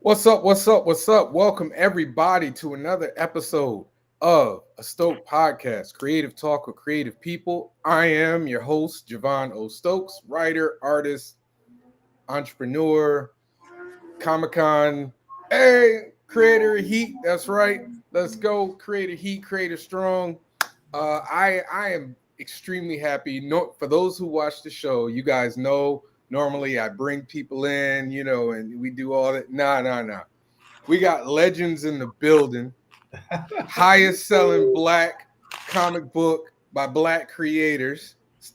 What's up? What's up? What's up? Welcome everybody to another episode of A Stoked Podcast, creative talk with creative people. I am your host, Javon O. Stokes, writer, artist, entrepreneur, Comic-Con, creator of heat. That's right. Let's go. Creator heat, creator strong. I am extremely happy. No, for those who watch the show, you guys know normally I bring people in, and we do all that. Nah. We got legends in the building. Highest selling black comic book by black creators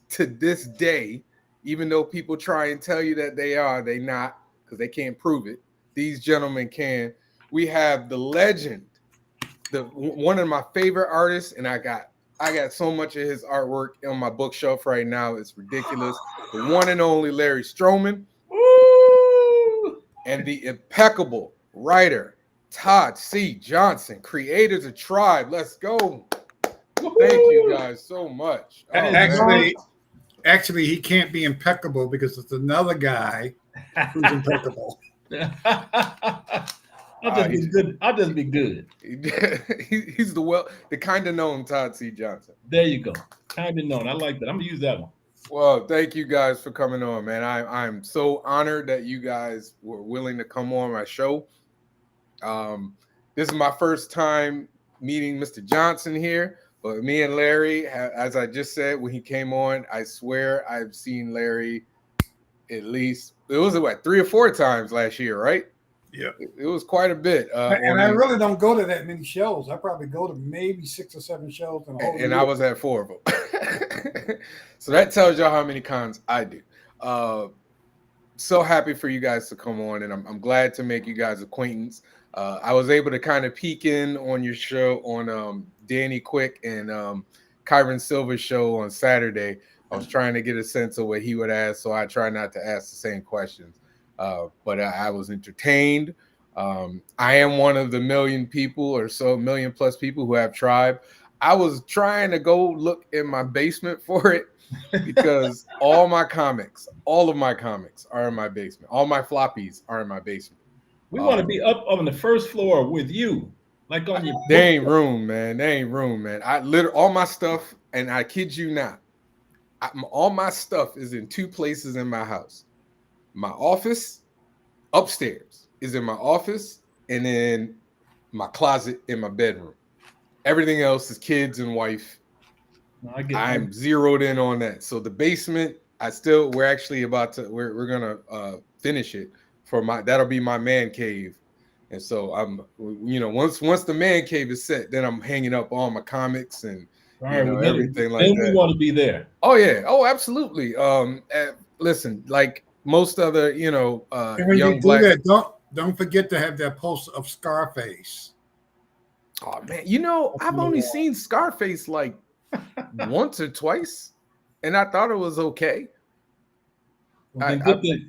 to this day. Even though people try and tell you that they not, because they can't prove it. These gentlemen can. We have the legend, one of my favorite artists, and I got so much of his artwork on my bookshelf right now. It's ridiculous. The one and only Larry Stroman. Woo! And the impeccable writer, Todd C. Johnson, creators of Tribe. Let's go. Thank you guys so much. Actually, he can't be impeccable because it's another guy who's impeccable. I'll just be good. He's the kind of known Todd C. Johnson. There you go. Kind of known. I like that. I'm gonna use that one. Well, thank you guys for coming on, man. I'm so honored that you guys were willing to come on my show. This is my first time meeting Mr. Johnson here, but me and Larry, as I just said when he came on, I swear I've seen Larry at least, it was 3 or 4 times last year, right? Yeah, it was quite a bit. And I really don't go to that many shows. I probably go to maybe 6 or 7 shows in a whole year. I was at 4 of them. So that tells y'all how many cons I do. So happy for you guys to come on, and I'm glad to make you guys acquaintance. I was able to kind of peek in on your show on Danny Quick and Kyron Silver's show on Saturday. I was trying to get a sense of what he would ask, so I try not to ask the same questions. But I was entertained. I am one of the million plus people who have Tribe. I was trying to go look in my basement for it because all of my comics are in my basement. All my floppies are in my basement. We want to be up on the first floor with you, like on your. There ain't room, man. I literally all my stuff, and I kid you not, all my stuff is in 2 places in my house. My office upstairs is in my office, and then my closet in my bedroom. Everything else is kids and wife. I'm zeroed in on that. So the basement, we're actually about to, we're gonna finish it that'll be my man cave. And so I'm, once the man cave is set, then I'm hanging up all my comics and everything like that. And we want to be there. Oh yeah. Oh, absolutely. Listen, like most other, and when you do that, don't forget to have that poster of Scarface. Oh man, I've only seen Scarface like once or twice, and I thought it was okay. Well,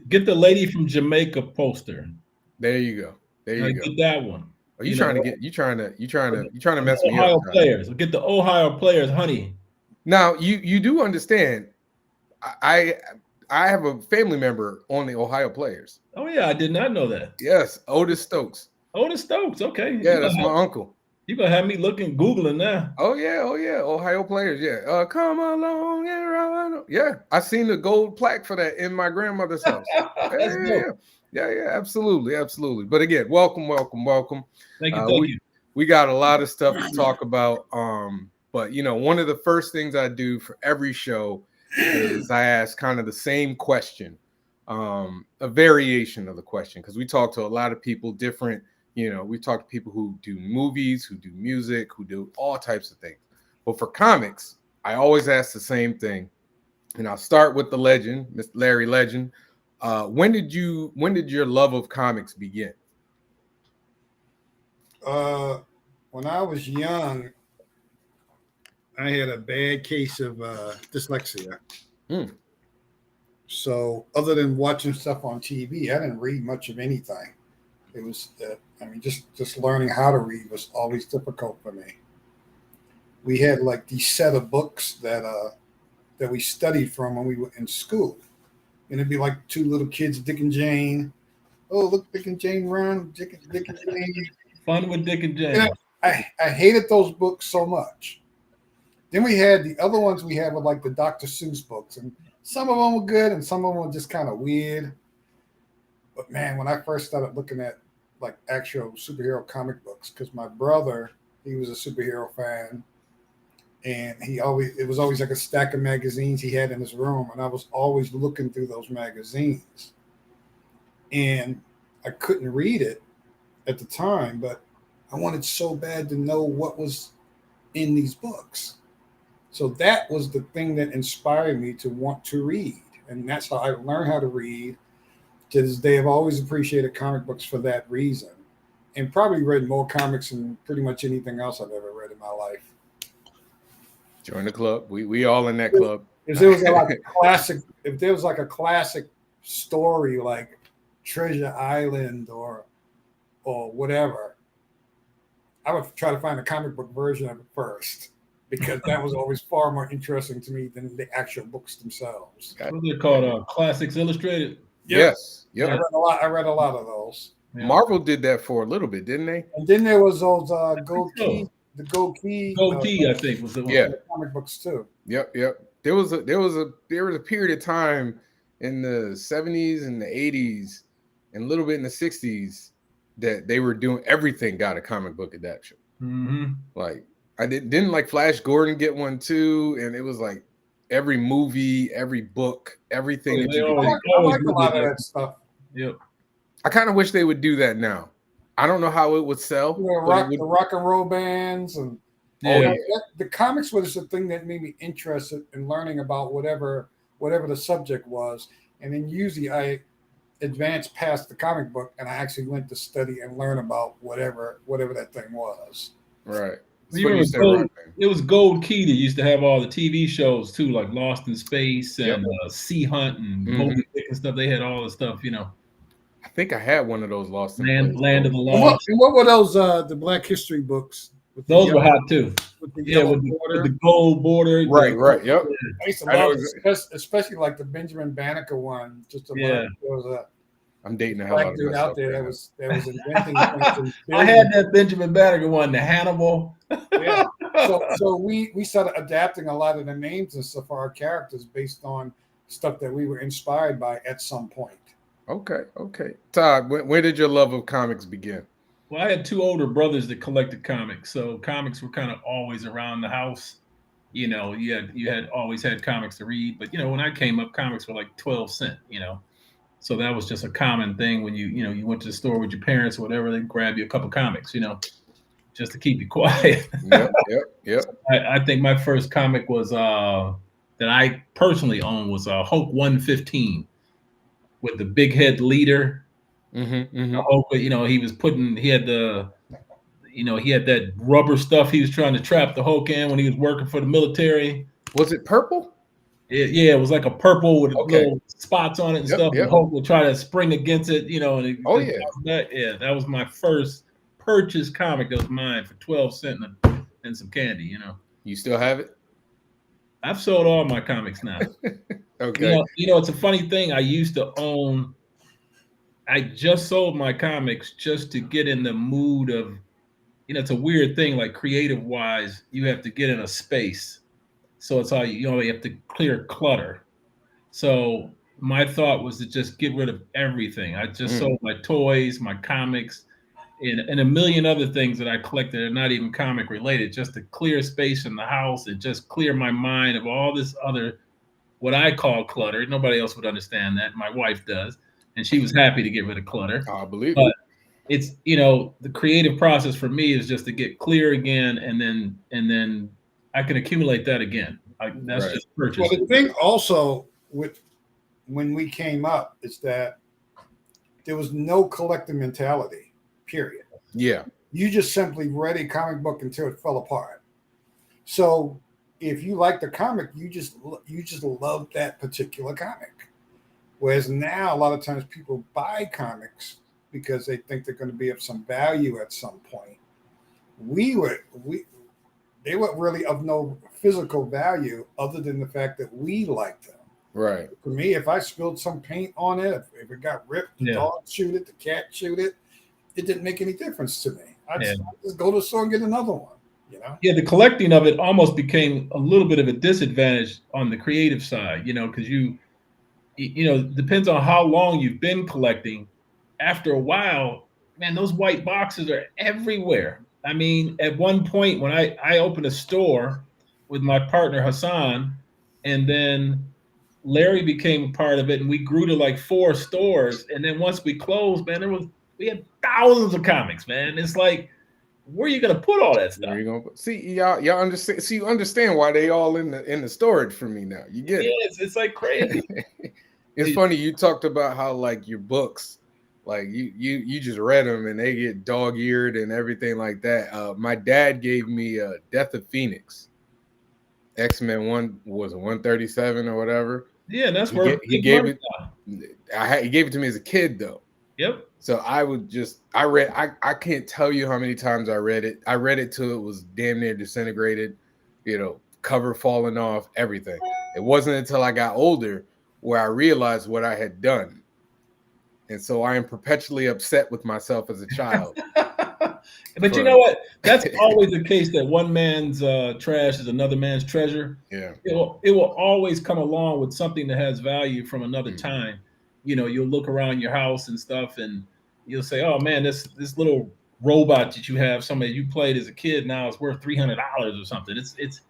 get the lady from Jamaica poster. There you go. Get that one. Are you trying to mess me Ohio up? Players. Get the Ohio Players, honey. Now you do understand. I have a family member on the Ohio Players. Oh yeah, I did not know that. Yes, Otis Stokes. Okay. Yeah, that's my uncle. You're gonna have me Googling now. Oh yeah, Ohio Players. Yeah, come along and run. Yeah, I seen the gold plaque for that in my grandmother's house. Yeah, absolutely. But again, welcome. Thank you. We got a lot of stuff to talk about. But one of the first things I do for every show is I ask kind of the same question, a variation of the question, because we talk to a lot of people different. We talk to people who do movies, who do music, who do all types of things. But for comics, I always ask the same thing. And I'll start with the legend, Mr. Larry Legend. When did your love of comics begin? When I was young, I had a bad case of dyslexia. So other than watching stuff on TV, I didn't read much of anything. It was, just learning how to read was always difficult for me. We had like these set of books that we studied from when we were in school. And it'd be like 2 little kids, Dick and Jane, oh, look, Dick and Jane run, Dick and Jane. Fun with Dick and Jane. You know, I hated those books so much. Then we had the other ones we had were like the Dr. Seuss books, and some of them were good and some of them were just kind of weird. But man, when I first started looking at like actual superhero comic books, because my brother, he was a superhero fan, and it was always like a stack of magazines he had in his room, and I was always looking through those magazines. And I couldn't read it at the time, but I wanted so bad to know what was in these books. So that was the thing that inspired me to want to read. And that's how I learned how to read. To this day, I've always appreciated comic books for that reason, and probably read more comics than pretty much anything else I've ever read in my life. Join the club. We all in that club. If there was like a classic story like Treasure Island or whatever, I would try to find a comic book version of it first, because that was always far more interesting to me than the actual books themselves. What are they called? Classics Illustrated? Yes. Yep. I read a lot of those. Yeah. Marvel did that for a little bit, didn't they? And then there was those Gold Key. The Gold Key. I think, was the one. Yeah. Comic books too. Yep. There was a period of time in the 70s and the 80s and a little bit in the 60s that they were doing everything got a comic book adaptation. Mm-hmm. Like I didn't like Flash Gordon get one too, and it was like every movie, every book, everything. I like a lot of that stuff. Yep. I kind of wish they would do that now. I don't know how it would sell. The rock and roll bands and the comics was the thing that made me interested in learning about whatever the subject was, and then usually I advanced past the comic book and I actually went to study and learn about whatever that thing was. Right. It was Gold Key that used to have all the TV shows too, like Lost in Space and Sea Hunt and Moby Dick and stuff. They had all the stuff, I think I had one of those Lost in Land of the Lost. And what were those? The Black History books. Those were hot too. With the gold border. Right. Yep. I used to love it, especially like the Benjamin Banneker one. I'm dating the hell out of dude out there that was inventing things. I had that Benjamin Banneker one, the Hannibal. Yeah. So we started adapting a lot of the names and stuff for our characters based on stuff that we were inspired by at some point. Okay. Todd, when did your love of comics begin? Well, I had two older brothers that collected comics, so comics were kind of always around the house. You had always had comics to read, but when I came up, comics were like 12 cents. So that was just a common thing when you went to the store with your parents or whatever, they'd grab you a couple comics, just to keep you quiet. Yep. I think my first comic was that I personally owned was Hulk 115 with the big head leader. Hulk, he had that rubber stuff he was trying to trap the Hulk in when he was working for the military. Was it purple? It was like a purple with little spots on it and stuff. Yep. And Hulk would try to spring against it, that was my first purchase comic. That was mine for 12 cents and some candy. You still have it? I've sold all my comics now. Okay. It's a funny thing. I used to own. I just sold my comics just to get in the mood of, it's a weird thing. Like creative wise, you have to get in a space. So it's all you have to clear clutter. So my thought was to just get rid of everything. I just sold my toys, my comics, and a million other things that I collected are not even comic related, just to clear space in the house and just clear my mind of all this other, what I call clutter. Nobody else would understand that. My wife does. And she was happy to get rid of clutter. I believe it. It's, the creative process for me is just to get clear again, and then I can accumulate that again. That's just purchase. Well, the thing also with when we came up is that there was no collective mentality, period. Yeah. You just simply read a comic book until it fell apart. So if you like the comic, you just love that particular comic. Whereas now, a lot of times people buy comics because they think they're going to be of some value at some point. They were really of no physical value other than the fact that we liked them. Right. For me, if I spilled some paint on it, if it got ripped, the dog shoot it, the cat shoot it, it didn't make any difference to me. I'd just go to the store and get another one. You know? Yeah, the collecting of it almost became a little bit of a disadvantage on the creative side, because you depends on how long you've been collecting. After a while, man, those white boxes are everywhere. I mean, at one point when I opened a store with my partner Hassan, and then Larry became a part of it, and we grew to like 4 stores. And then once we closed, man, we had thousands of comics, man. It's like, where are you gonna put all that stuff? Where you gonna put? See, y'all understand. See, you understand why they all in the storage for me now. You get it? It's like crazy. It's funny you talked about how like your books, like you just read them and they get dog-eared and everything like that. My dad gave me Death of Phoenix, X-Men 137 or whatever. Yeah, that's where he gave it. He gave it to me as a kid though. Yep. So I can't tell you how many times I read it. I read it till it was damn near disintegrated, cover falling off, everything. It wasn't until I got older where I realized what I had done. And so I am perpetually upset with myself as a child. But you know what? That's always the case, that one man's trash is another man's treasure. Yeah. It will always come along with something that has value from another time. You'll look around your house and stuff and you'll say, oh man, this little robot that you have, somebody you played as a kid, now is worth $300 or something. It's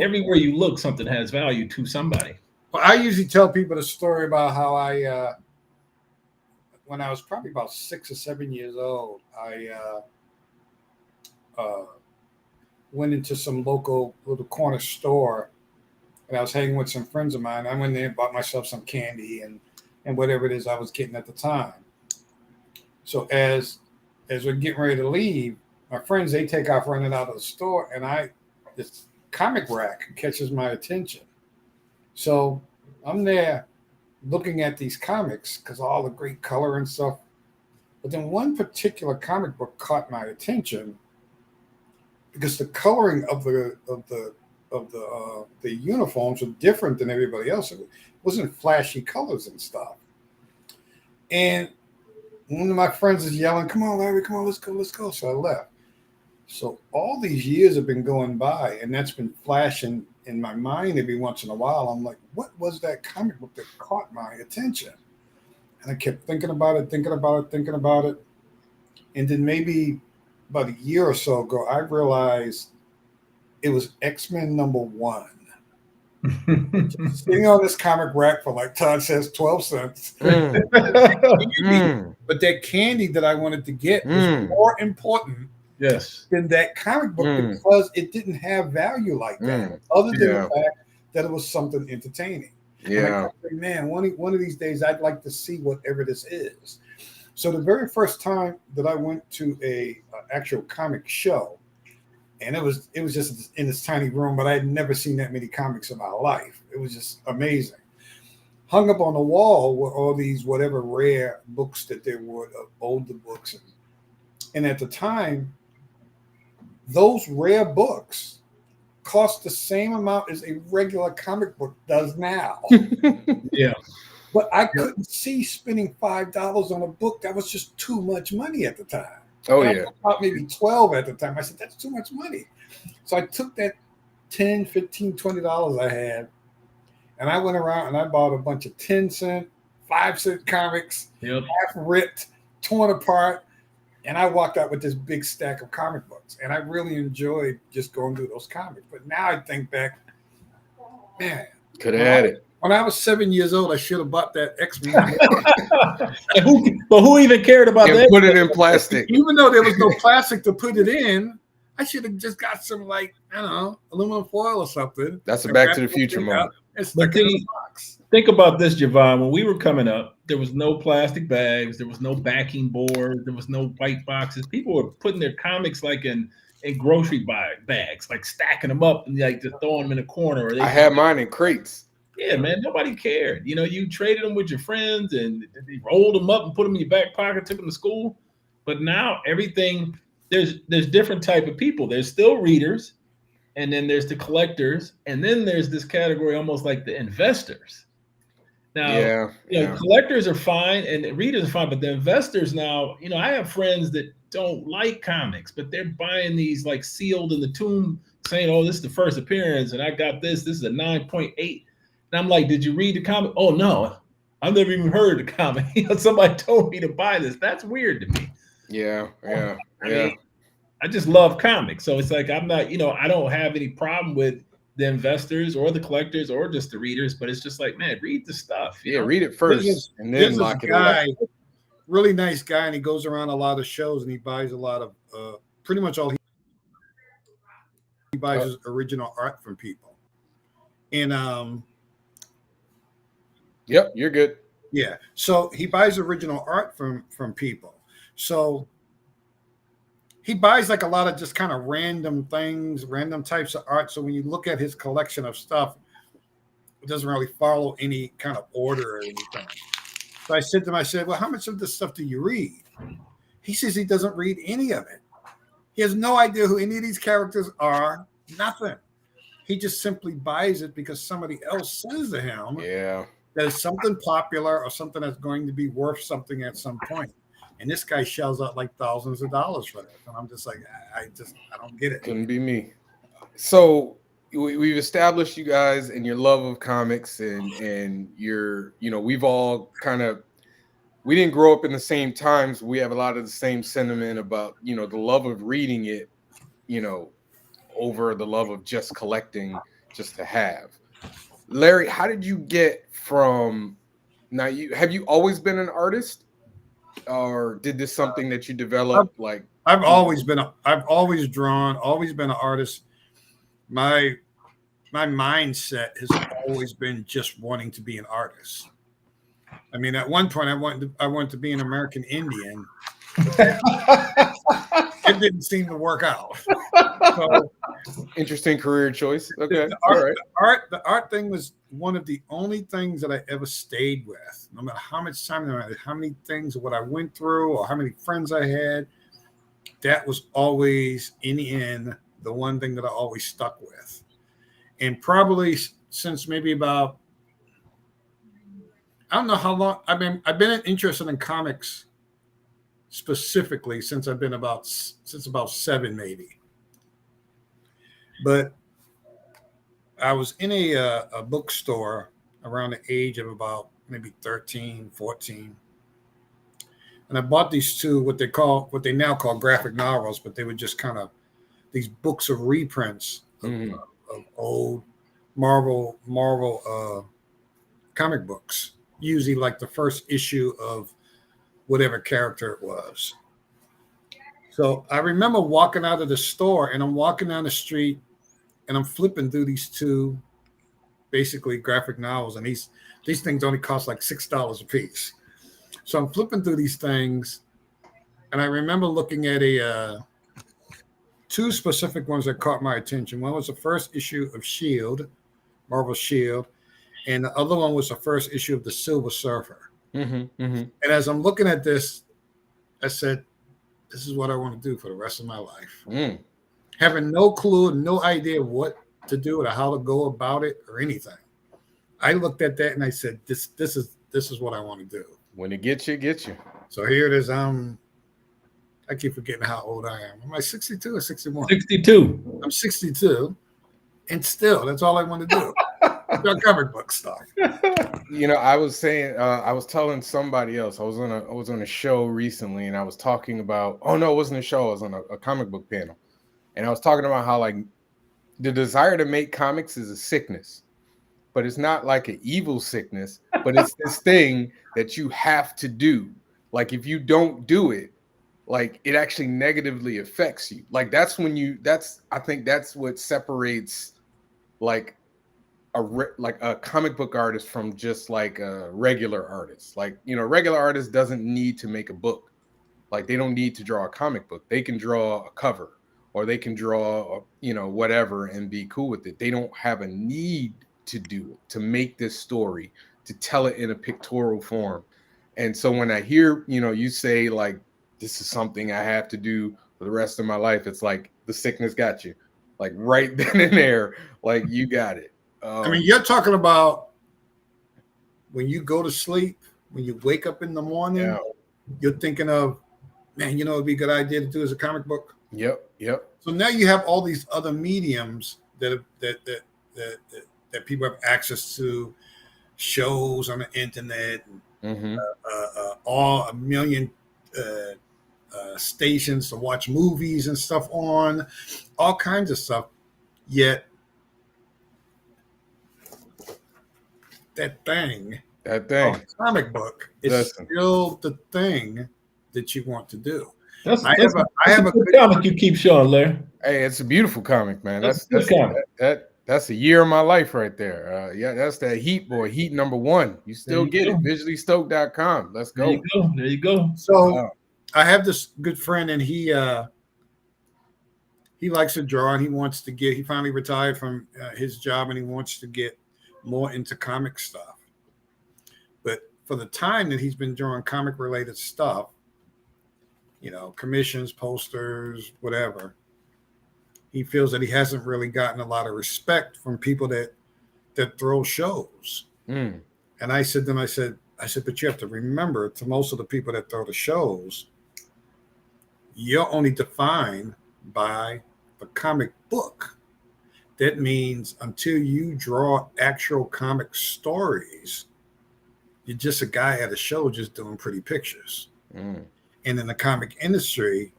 everywhere you look, something has value to somebody. Well, I usually tell people the story about how I, when I was probably about 6 or 7 years old, I went into some local little corner store, and I was hanging with some friends of mine. I went there and bought myself some candy and whatever it is I was getting at the time. So as we're getting ready to leave, my friends, they take off running out of the store, and this comic rack catches my attention. So I'm there looking at these comics because of all the great color and stuff. But then one particular comic book caught my attention because the coloring of the uniforms were different than everybody else. It wasn't flashy colors and stuff. And one of my friends is yelling, "Come on, Larry, come on, let's go." So I left. So all these years have been going by, and that's been flashing in my mind every once in a while. I'm like, what was that comic book that caught my attention? And I kept thinking about it. And then maybe about a year or so ago, I realized it was X-Men #1. Sitting on this comic rack for, like Todd says, 12 cents. But that candy that I wanted to get was more important than that comic book because it didn't have value like that, other than the fact that it was something entertaining. Yeah. And I kept saying, man, one of these days I'd like to see whatever this is. So the very first time that I went to a actual comic show, and it was just in this tiny room, but I had never seen that many comics in my life. It was just amazing. Hung up on the wall were all these whatever rare books that there were, older books. And at the time, those rare books cost the same amount as a regular comic book does now. Yeah. But I couldn't see spending $5 on a book. That was just too much money at the time. Oh, and yeah. I thought maybe 12 at the time. I said, that's too much money. So I took that $10, $15, $20 I had, and I went around and I bought a bunch of 10-cent, 5-cent comics, half ripped, torn apart, and I walked out with this big stack of comic books. And I really enjoyed just going through those comics. But now I think back, man. Could have had it. When I was 7 years old, I should have bought that X-Men. But who even cared about that? Put it in plastic. Even though there was no plastic to put it in, I should have just got some, like, I don't know, aluminum foil or something. That's a Back to the Future moment. Think about this, Javon. When we were coming up, there was no plastic bags, there was no backing board, there was no white boxes. People were putting their comics like in grocery bags, like stacking them up and like just throwing them in a corner. I had mine in crates. Yeah, man, nobody cared. You traded them with your friends and they rolled them up and put them in your back pocket, took them to school. But now everything, there's different type of people. There's still readers, and then there's the collectors, and then there's this category almost like the investors. Now, collectors are fine and readers are fine, but the investors now, I have friends that don't like comics, but they're buying these like sealed in the tomb saying, oh, this is the first appearance and I got this is a 9.8. And I'm like, did you read the comic? Oh, no, I've never even heard of the comic. Somebody told me to buy this. That's weird to me. Yeah. I mean, I just love comics. So it's like, I'm not, I don't have any problem with the investors or the collectors or just the readers, but it's just like, man, read the stuff. Read it first and then lock it away. Really nice guy, and he goes around a lot of shows and he buys a lot of pretty much all he buys is original art from people. And yep, you're good. Yeah. So he buys original art from people. So he buys like a lot of just kind of random things, random types of art. So when you look at his collection of stuff, it doesn't really follow any kind of order or anything. So I said to him, well, how much of this stuff do you read? He says he doesn't read any of it. He has no idea who any of these characters are, nothing. He just simply buys it because somebody else says to him that it's something popular or something that's going to be worth something at some point. And this guy shells out like thousands of dollars for it. And I'm just like, I don't get it. Couldn't be me. So we've established you guys and your love of comics and your, we've all we didn't grow up in the same times. We have a lot of the same sentiment about, the love of reading it, over the love of just collecting just to have. Larry, how did you get from have you always been an artist? Or did this something that you developed? I've always drawn, always been an artist. My mindset has always been just wanting to be an artist. I mean, at one point I wanted to be an American Indian. It didn't seem to work out. So, interesting career choice. Okay. The art thing was one of the only things that I ever stayed with. No matter how much time, no matter how many things, what I went through, or how many friends I had, that was always, in the end, the one thing that I always stuck with. And probably since maybe about, I don't know how long, I've been interested in comics specifically since about 7 maybe. But I was in a bookstore around the age of about maybe 13, 14. And I bought these two, what they now call graphic novels, but they were just kind of these books of reprints of old Marvel comic books, usually like the first issue of whatever character it was. So I remember walking out of the store, and I'm walking down the street and I'm flipping through these two basically graphic novels, and these things only cost like $6 a piece. So I'm flipping through these things, and I remember looking at two specific ones that caught my attention. One was the first issue of S.H.I.E.L.D., Marvel S.H.I.E.L.D., and the other one was the first issue of the Silver Surfer. And as I'm looking at this, I said, this is what I want to do for the rest of my life. Having no clue, no idea what to do or how to go about it or anything. I looked at that and I said, this is what I want to do. When it gets you, it gets you. So here it is. I keep forgetting how old I am. Am I 62 or 61? 62. I'm 62. And still, that's all I want to do. Comic book stuff. I was saying, I was telling somebody else. I was on a show recently, and I was talking about. Oh no, it wasn't a show. I was on a comic book panel, and I was talking about how the desire to make comics is a sickness, but it's not like an evil sickness. But it's this thing that you have to do. Like if you don't do it, it actually negatively affects you. I think that's what separates a comic book artist from just a regular artist. Regular artist doesn't need to make a book. They don't need to draw a comic book. They can draw a cover, or they can draw, whatever, and be cool with it. They don't have a need to do it, to make this story, to tell it in a pictorial form. And so when I hear, you say this is something I have to do for the rest of my life, it's like the sickness got you, right then and there, you got it. You're talking about when you go to sleep, when you wake up in the morning, Yeah. you're thinking of, man, it'd be a good idea to do as a comic book. Yep. So now you have all these other mediums that people have access to, shows on the internet, Mm-hmm. all a million stations to watch movies and stuff on, all kinds of stuff. Yet that thing, comic book, is still the thing that you want to do. I have a good comic you keep showing, Larry. Hey, it's a beautiful comic, man. That's a year of my life right there. That's that Heat boy, Heat #1. You still get it. VisuallyStoked.com. Let's go. There you go. So I have this good friend, and he likes to draw, and he finally retired from his job, and he wants to get more into comic stuff. But for the time that he's been drawing comic related stuff, commissions, posters, whatever, he feels that he hasn't really gotten a lot of respect from people that throw shows. Mm. And I said to him, I said, but you have to remember, to most of the people that throw the shows, you're only defined by the comic book. That means until you draw actual comic stories, you're just a guy at a show just doing pretty pictures. Mm. And in the comic industry,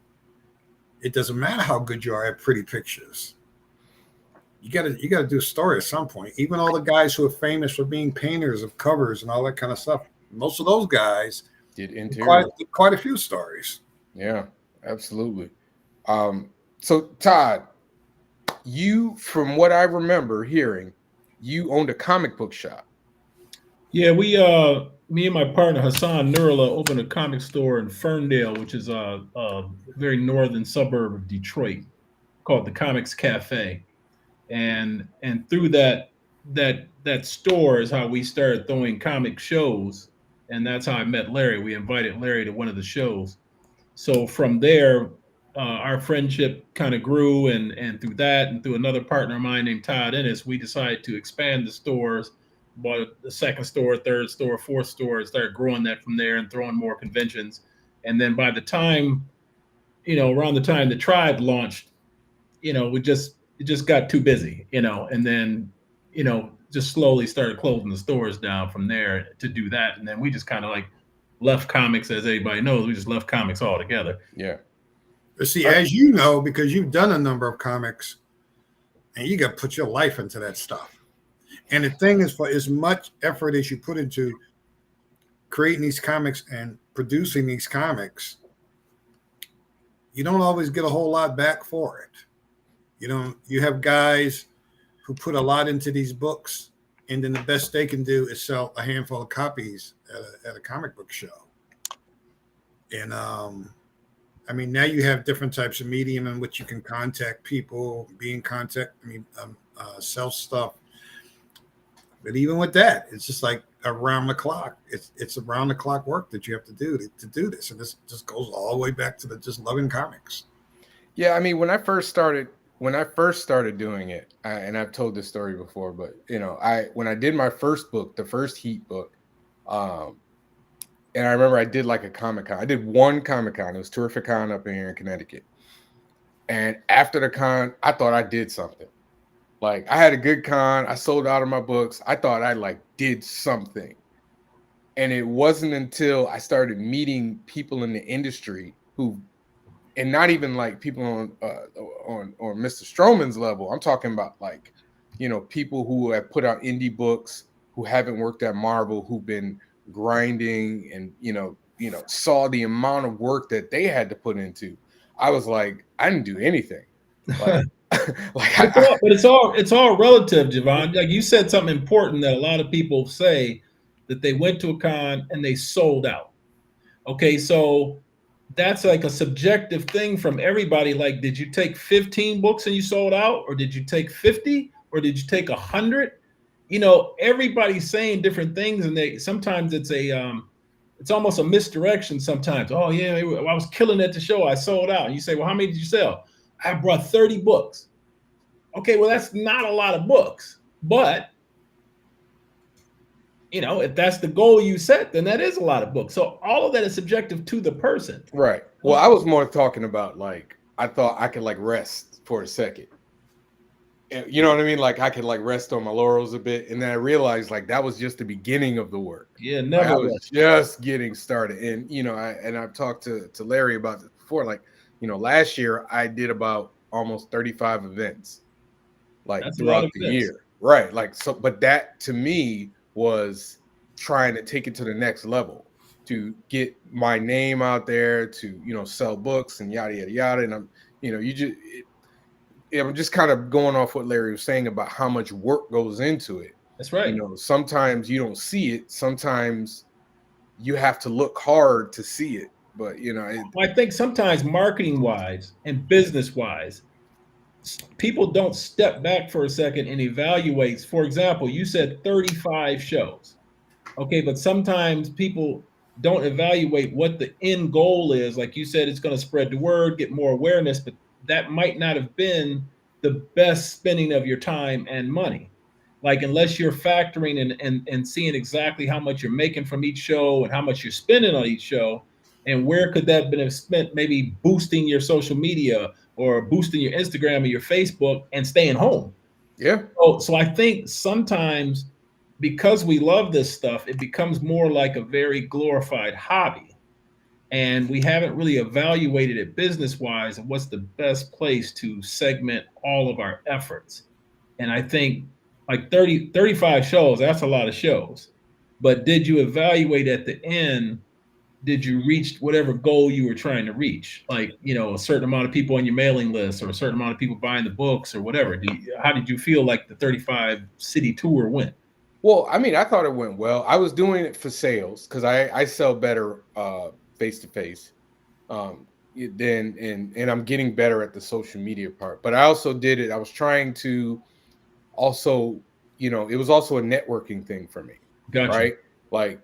it doesn't matter how good you are at pretty pictures. You gotta do a story at some point. Even all the guys who are famous for being painters of covers and all that kind of stuff, most of those guys did quite a few stories. Yeah, absolutely. So Todd, you, from what I remember hearing, you owned a comic book shop. Yeah, me and my partner Hassan Nurullah opened a comic store in Ferndale, which is a very northern suburb of Detroit, called the Comics Cafe, and through that store is how we started throwing comic shows, and that's how I met Larry. We invited Larry to one of the shows, so from there, our friendship kind of grew, and through that, and through another partner of mine named Todd Ennis, we decided to expand the stores. Bought the second store, third store, fourth store, and started growing that from there and throwing more conventions. And then by the time, around the time the Tribe launched, it just got too busy, and then, just slowly started closing the stores down from there to do that. And then we just kind of like left comics, as everybody knows, we just left comics altogether. Yeah. But see, as you know, because you've done a number of comics and you got to put your life into that stuff. And the thing is, for as much effort as you put into creating these comics and producing these comics, you don't always get a whole lot back for it. You have guys who put a lot into these books, and then the best they can do is sell a handful of copies at a comic book show. And now you have different types of medium in which you can contact people, be in contact, sell stuff. But even with that, it's just like around the clock. It's around the clock work that you have to do to do this. And this just goes all the way back to just loving comics. Yeah, when I first started doing it, and I've told this story before, but when I did my first book, the first Heat book, and I remember I did like a Comic-Con. I did one Comic-Con. It was Terrific-Con up here in Connecticut. And after the con, I thought I did something. Like, I had a good con. I sold out of my books. I thought I did something. And it wasn't until I started meeting people in the industry who, and not even like people on Mr. Stroman's level. I'm talking about people who have put out indie books, who haven't worked at Marvel, who've been grinding and, saw the amount of work that they had to put into. I was like, I didn't do anything. But it's all relative, Javon. Like you said something important that a lot of people say, that they went to a con and they sold out. Okay, so that's like a subjective thing from everybody. Like, did you take 15 books and you sold out, or did you take 50, or did you take 100? Everybody's saying different things, and sometimes it's almost a misdirection. Sometimes, oh yeah, I was killing at the show, I sold out. And you say, well, how many did you sell? I brought 30 books. Okay, well, that's not a lot of books, but if that's the goal you set, then that is a lot of books. So all of that is subjective to the person. Right. Well, I was more talking about like I thought I could like rest for a second. You know what I mean? Like I could like rest on my laurels a bit, and then I realized like that was just the beginning of the work. Yeah, Like, never. I was just getting started, and I've talked to Larry about this before. Like last year I did about almost 35 events, like That's throughout the events. year, right? Like so, but that to me was trying to take it to the next level, to get my name out there, to sell books and yada yada yada. And I'm just kind of going off what Larry was saying about how much work goes into it. That's right. Sometimes you don't see it. Sometimes you have to look hard to see it. But I think sometimes marketing wise and business wise, people don't step back for a second and evaluate. For example, you said 35 shows. Okay, but sometimes people don't evaluate what the end goal is. Like you said, it's going to spread the word, get more awareness, but that might not have been the best spending of your time and money. Like unless you're factoring and seeing exactly how much you're making from each show and how much you're spending on each show, and where could that have been spent maybe boosting your social media or boosting your Instagram or your Facebook and staying home. Yeah. So I think sometimes because we love this stuff, it becomes more like a very glorified hobby. And we haven't really evaluated it business-wise and what's the best place to segment all of our efforts. And I think like 35 shows, that's a lot of shows. But did you evaluate at the end, did you reach whatever goal you were trying to reach? Like, a certain amount of people on your mailing list or a certain amount of people buying the books or whatever. How did you feel like the 35 city tour went? Well, I mean, I thought it went well. I was doing it for sales because I sell better face to face. Then and I'm getting better at the social media part. But I also did it. I was trying to also, it was also a networking thing for me. Gotcha. Right? Like,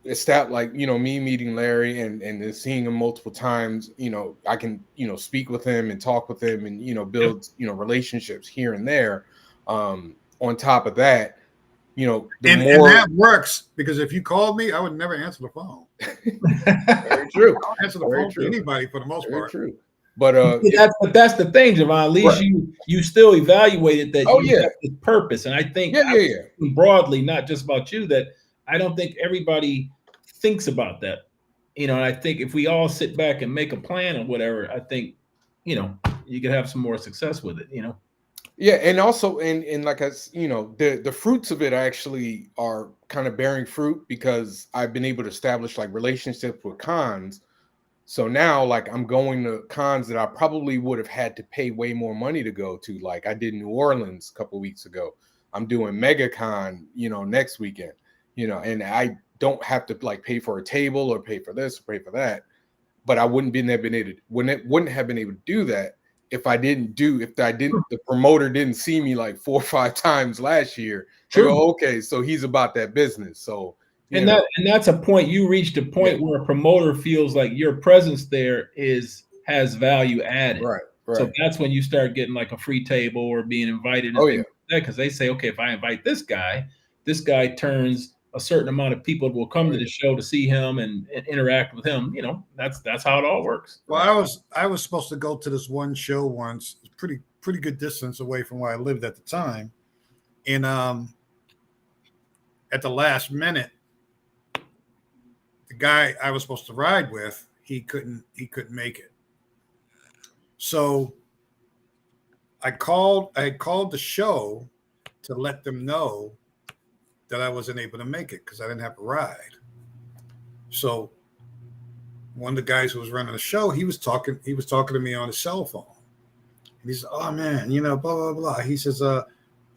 it's that like, me meeting Larry and then seeing him multiple times, I can, speak with him and talk with him and, build, relationships here and there. On top of that, and that works because if you called me, I would never answer the phone. Very true. I don't answer the phone to anybody for the most part. True. But that's the thing, Javon. At least right. you still evaluated that you have this purpose. And I think broadly, not just about you, that I don't think everybody thinks about that. And I think if we all sit back and make a plan or whatever, I think, you could have some more success with it, Yeah, and also and like the fruits of it actually are kind of bearing fruit because I've been able to establish like relationships with cons. So now like I'm going to cons that I probably would have had to pay way more money to go to. Like I did New Orleans a couple of weeks ago. I'm doing MegaCon, next weekend, and I don't have to like pay for a table or pay for this or pay for that. But I wouldn't have been able to do that if the promoter didn't see me like 4 or 5 times last year. True. Go, okay, so he's about that business. So that's a point. You reached a point where a promoter feels like your presence there has value added. Right. So that's when you start getting like a free table or being invited. Because they say, okay, if I invite this guy turns a certain amount of people will come to the show to see him and interact with him. That's how it all works. Well, I was supposed to go to this one show once, pretty good distance away from where I lived at the time. And at the last minute, the guy I was supposed to ride with, he couldn't make it. So I had called the show to let them know that I wasn't able to make it because I didn't have a ride. So one of the guys who was running the show, he was talking to me on his cell phone. And he said, "Oh man, blah blah blah." He says,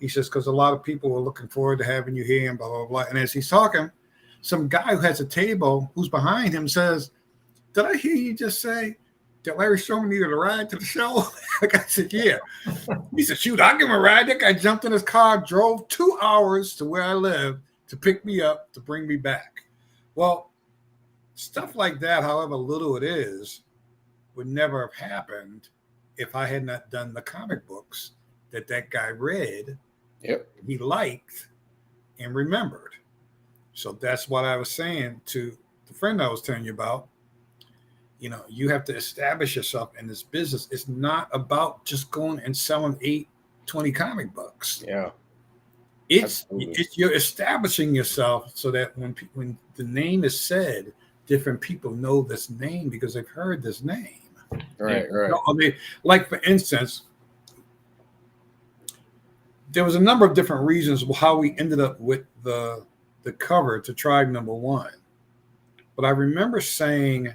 because a lot of people were looking forward to having you here and blah blah blah. And as he's talking, some guy who has a table who's behind him says, "Did I hear you just say that Larry Stroman needed a ride to the show?" Like I said, "Yeah." He said, "Shoot, I'll give him a ride." That guy jumped in his car, drove 2 hours to where I live to pick me up, to bring me back. Well, stuff like that, however little it is, would never have happened if I had not done the comic books that guy read, he liked, and remembered. So that's what I was saying to the friend I was telling you about. You have to establish yourself in this business. It's not about just going and selling 20 comic books. Yeah. It's you're establishing yourself so that when the name is said, different people know this name because they've heard this name. Right. Like, for instance, there was a number of different reasons how we ended up with the cover to Tribe Number One. But I remember saying,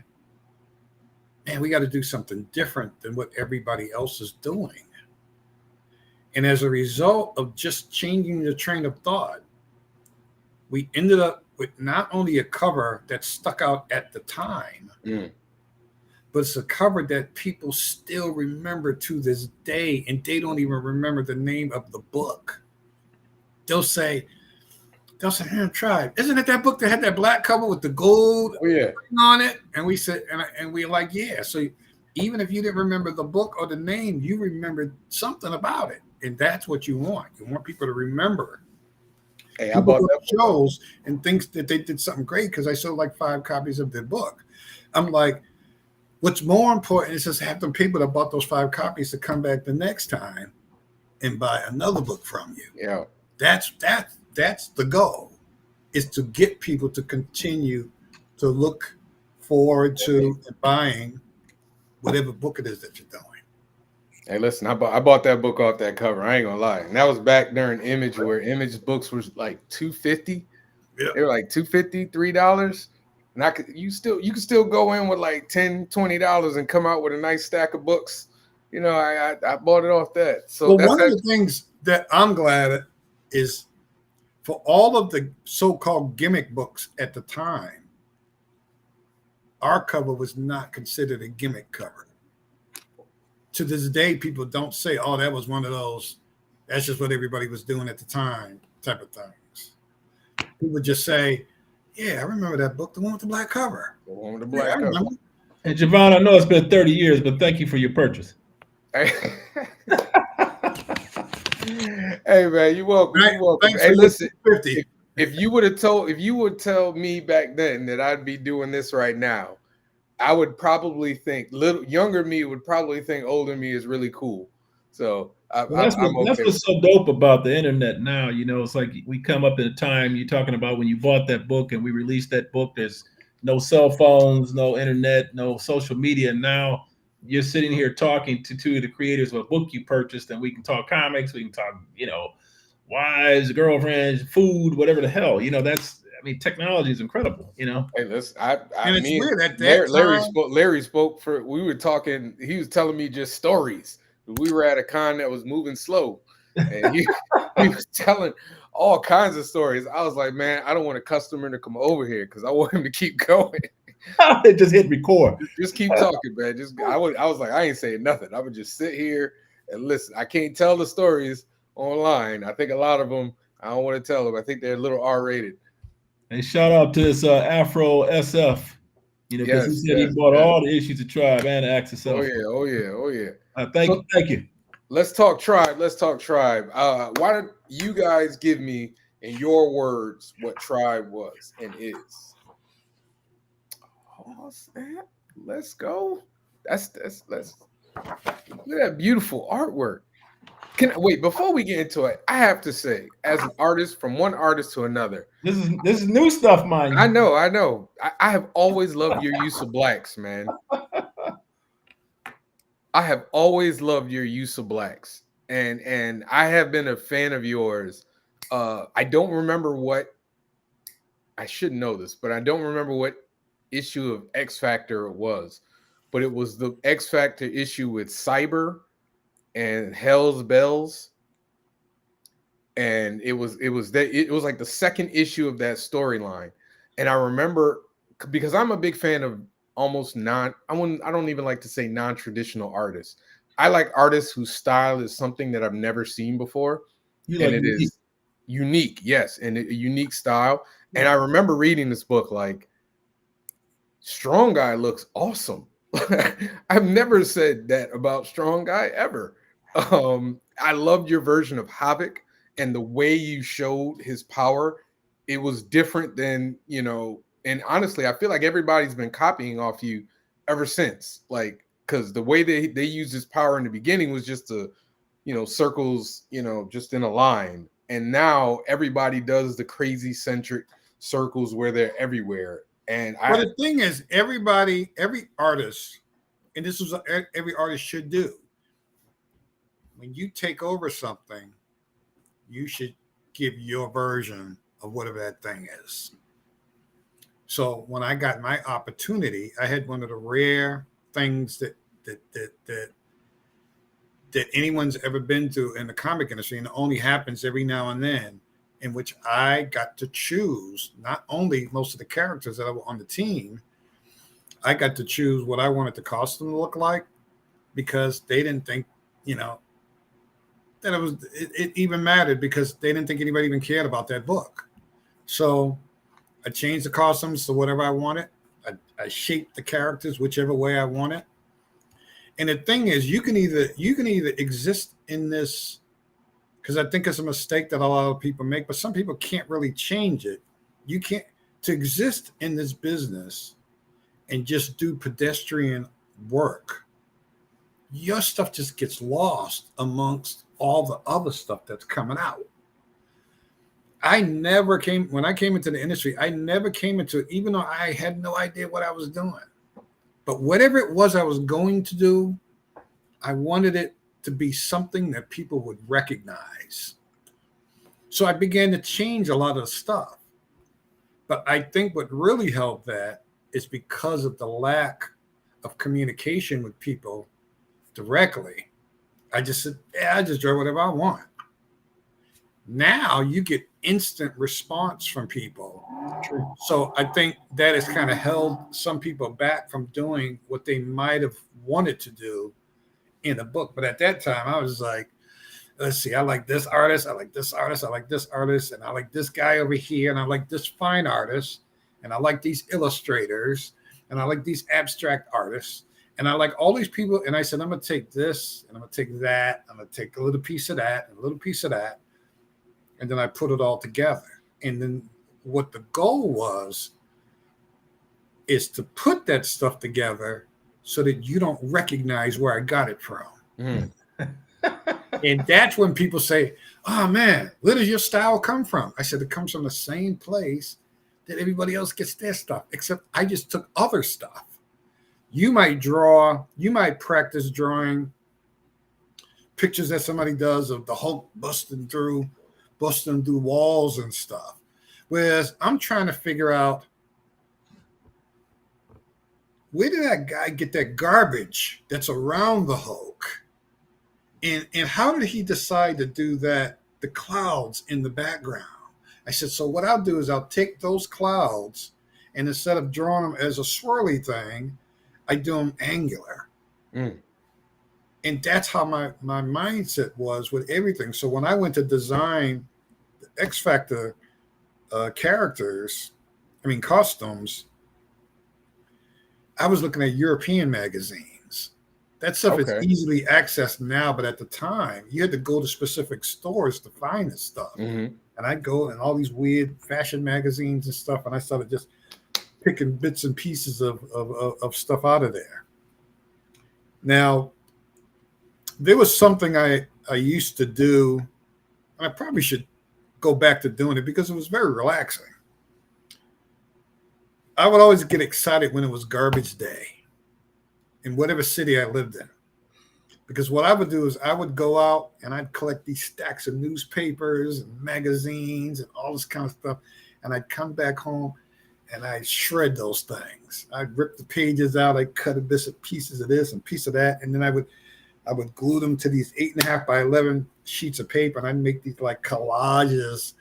man, we got to do something different than what everybody else is doing. And as a result of just changing the train of thought, we ended up with not only a cover that stuck out at the time, but it's a cover that people still remember to this day, and they don't even remember the name of the book. They'll say, Tribe, isn't it that book that had that black cover with the gold on it? And we said, and we're like, yeah. So even if you didn't remember the book or the name, you remembered something about it. And that's what you want. You want people to remember. Hey, I bought that shows and thinks that they did something great because I sold like 5 copies of their book. I'm like, what's more important is just have the people that bought those 5 copies to come back the next time and buy another book from you. Yeah. That's the goal, is to get people to continue to look forward to buying whatever book it is that you're doing. Hey, listen, I bought that book off that cover. I ain't gonna lie. And that was back during Image, where Image books was like $2.50. Yeah. They were like $2.50, $3. And you could still go in with like $10, $20 and come out with a nice stack of books. I bought it off that. So one of the things that I'm glad at is, for all of the so-called gimmick books at the time, our cover was not considered a gimmick cover. To this day, people don't say, oh, that was one of those, that's just what everybody was doing at the time type of things. People just say, yeah, I remember that book, the one with the black cover. The one with the black cover. And Javon, I know it's been 30 years, but thank you for your purchase. Hey man, you're welcome. You're welcome. Hey, listen, if you would tell me back then that I'd be doing this right now, I would probably think younger me would probably think older me is really cool. So that's what's so dope about the internet now. It's like we come up in a time you're talking about when you bought that book and we released that book. There's no cell phones, no internet, no social media. Now you're sitting here talking to two of the creators of a book you purchased, and we can talk comics, we can talk, wives, girlfriends, food, whatever the hell. Technology is incredible. Hey, listen, it's weird that Larry spoke for. We were talking. He was telling me just stories. We were at a con that was moving slow, and he was telling all kinds of stories. I was like, man, I don't want a customer to come over here because I want him to keep going. Just hit record. Just keep talking, man. I was like, I ain't saying nothing. I would just sit here and listen. I can't tell the stories online. I think a lot of them, I don't want to tell them. I think they're a little R-rated. And shout out to this Afro SF. Because he said he bought all the issues of Tribe and Access. Oh yeah. Thank you. Let's talk Tribe. Why don't you guys give me, in your words, what Tribe was and is? Oh, snap. Let's go. Let's look at that beautiful artwork. Wait, before we get into it, I have to say, as an artist, from one artist to another, this is new stuff, mind you. I know. I have always loved your use of blacks, man. I have always loved your use of blacks, and I have been a fan of yours. I don't remember I should know this, but I don't remember what issue of X Factor it was, but it was the X Factor issue with Cyber and Hell's Bells, and it was like the second issue of that storyline. And I remember, because I'm a big fan of almost I don't even like to say non-traditional artists. I like artists whose style is something that I've never seen before, it is unique, yes, and a unique style. And I remember reading this book like, Strong Guy looks awesome. I've never said that about Strong Guy ever. I loved your version of Havoc and the way you showed his power it was different than, you know, and honestly, I feel like everybody's been copying off you ever since. Like, because the way they used this power in the beginning was just to, you know, circles, you know, just in a line. And now everybody does the crazy centric circles where they're everywhere. And Well, the thing is, every artist, and this is what every artist should do. When you take over something, you should give your version of whatever that thing is. So when I got my opportunity, I had one of the rare things that anyone's ever been through in the comic industry, and it only happens every now and then, in which I got to choose not only most of the characters that were on the team, I got to choose what I wanted the costume to look like, because they didn't think, you know, that it even mattered, because they didn't think anybody even cared about that book. So I changed the costumes to whatever I wanted. I shaped the characters whichever way I wanted. And the thing is, you can either exist in this, because I think it's a mistake that a lot of people make, but some people can't really change it. You can't, to exist in this business and just do pedestrian work, your stuff just gets lost amongst all the other stuff that's coming out. When I came into the industry, I never came into it, even though I had no idea what I was doing. But whatever it was I was going to do, I wanted it to be something that people would recognize. So I began to change a lot of stuff. But I think what really helped that is because of the lack of communication with people directly. I just said, I just draw whatever I want. Now you get instant response from people. True. So I think that has kind of held some people back from doing what they might have wanted to do in a book. But at that time, I was like, let's see, I like this artist, I like this artist, I like this artist, and I like this guy over here, and I like this fine artist, and I like these illustrators, and I like these abstract artists, and I like all these people. And I said, I'm going to take this, and I'm going to take that, I'm going to take a little piece of that, and a little piece of that. And then I put it all together. And then what the goal was is to put that stuff together so that you don't recognize where I got it from. Mm. And that's when people say, oh man, where does your style come from? I said, it comes from the same place that everybody else gets their stuff, except I just took other stuff. You might practice drawing pictures that somebody does of the Hulk busting through walls and stuff. Whereas I'm trying to figure out, where did that guy get that garbage that's around the Hulk? And how did he decide to do that, the clouds in the background? I said, so what I'll do is I'll take those clouds, and instead of drawing them as a swirly thing, I do them angular. Mm. And that's how my mindset was with everything. So when I went to design the X Factor costumes, I was looking at European magazines. That stuff is easily accessed now, but at the time, you had to go to specific stores to find this stuff. Mm-hmm. And I'd go in all these weird fashion magazines and stuff, and I started just picking bits and pieces of stuff out of there. Now, there was something I used to do, and I probably should go back to doing it because it was very relaxing. I would always get excited when it was garbage day in whatever city I lived in. Because what I would do is I would go out and I'd collect these stacks of newspapers and magazines and all this kind of stuff. And I'd come back home and I'd shred those things. I'd rip the pages out. I'd cut a bit of pieces of this and piece of that. And then I would glue them to these 8.5 by 11 sheets of paper. And I'd make these like collages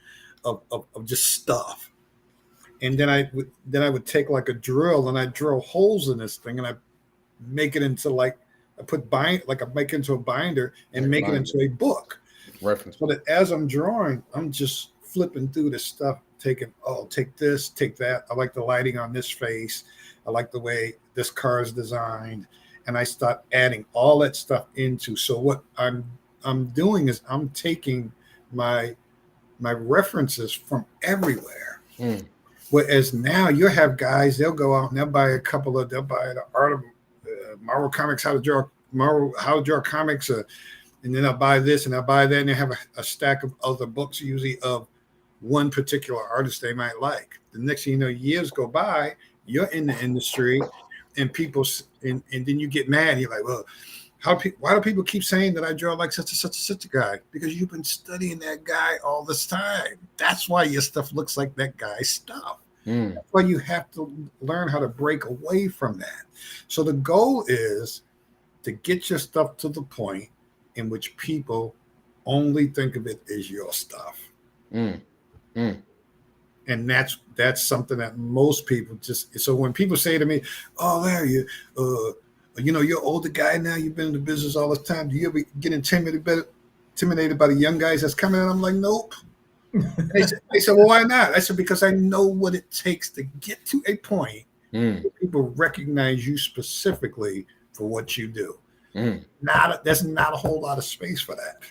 of just stuff. And then I would take like a drill and I'd drill holes in this thing and I'd make it into like, I make it into a binder and make it into a book. Reference. So that as I'm drawing, I'm just flipping through this stuff, take this, take that. I like the lighting on this face. I like the way this car is designed. And I start adding all that stuff into. So what I'm doing is I'm taking my references from everywhere. Mm. Whereas now you have guys, they'll go out and they'll buy the art of Marvel Comics, how to draw comics, and then I'll buy this and I'll buy that, and they have a stack of other books, usually of one particular artist they might like. The next thing you know, years go by, you're in the industry, and and then you get mad. You're like, well, why do people keep saying that I draw like such a guy? Because you've been studying that guy all this time. That's why your stuff looks like that guy's stuff. That's why you have to learn how to break away from that. So the goal is to get your stuff to the point in which people only think of it as your stuff. And that's something that most people just, so when people say to me, oh, Larry, you're an older guy now, you've been in the business all this time, do you ever get intimidated by the young guys that's coming in? I'm like, nope. They said, well, why not? I said, because I know what it takes to get to a point where people recognize you specifically for what you do. There's not a whole lot of space for that.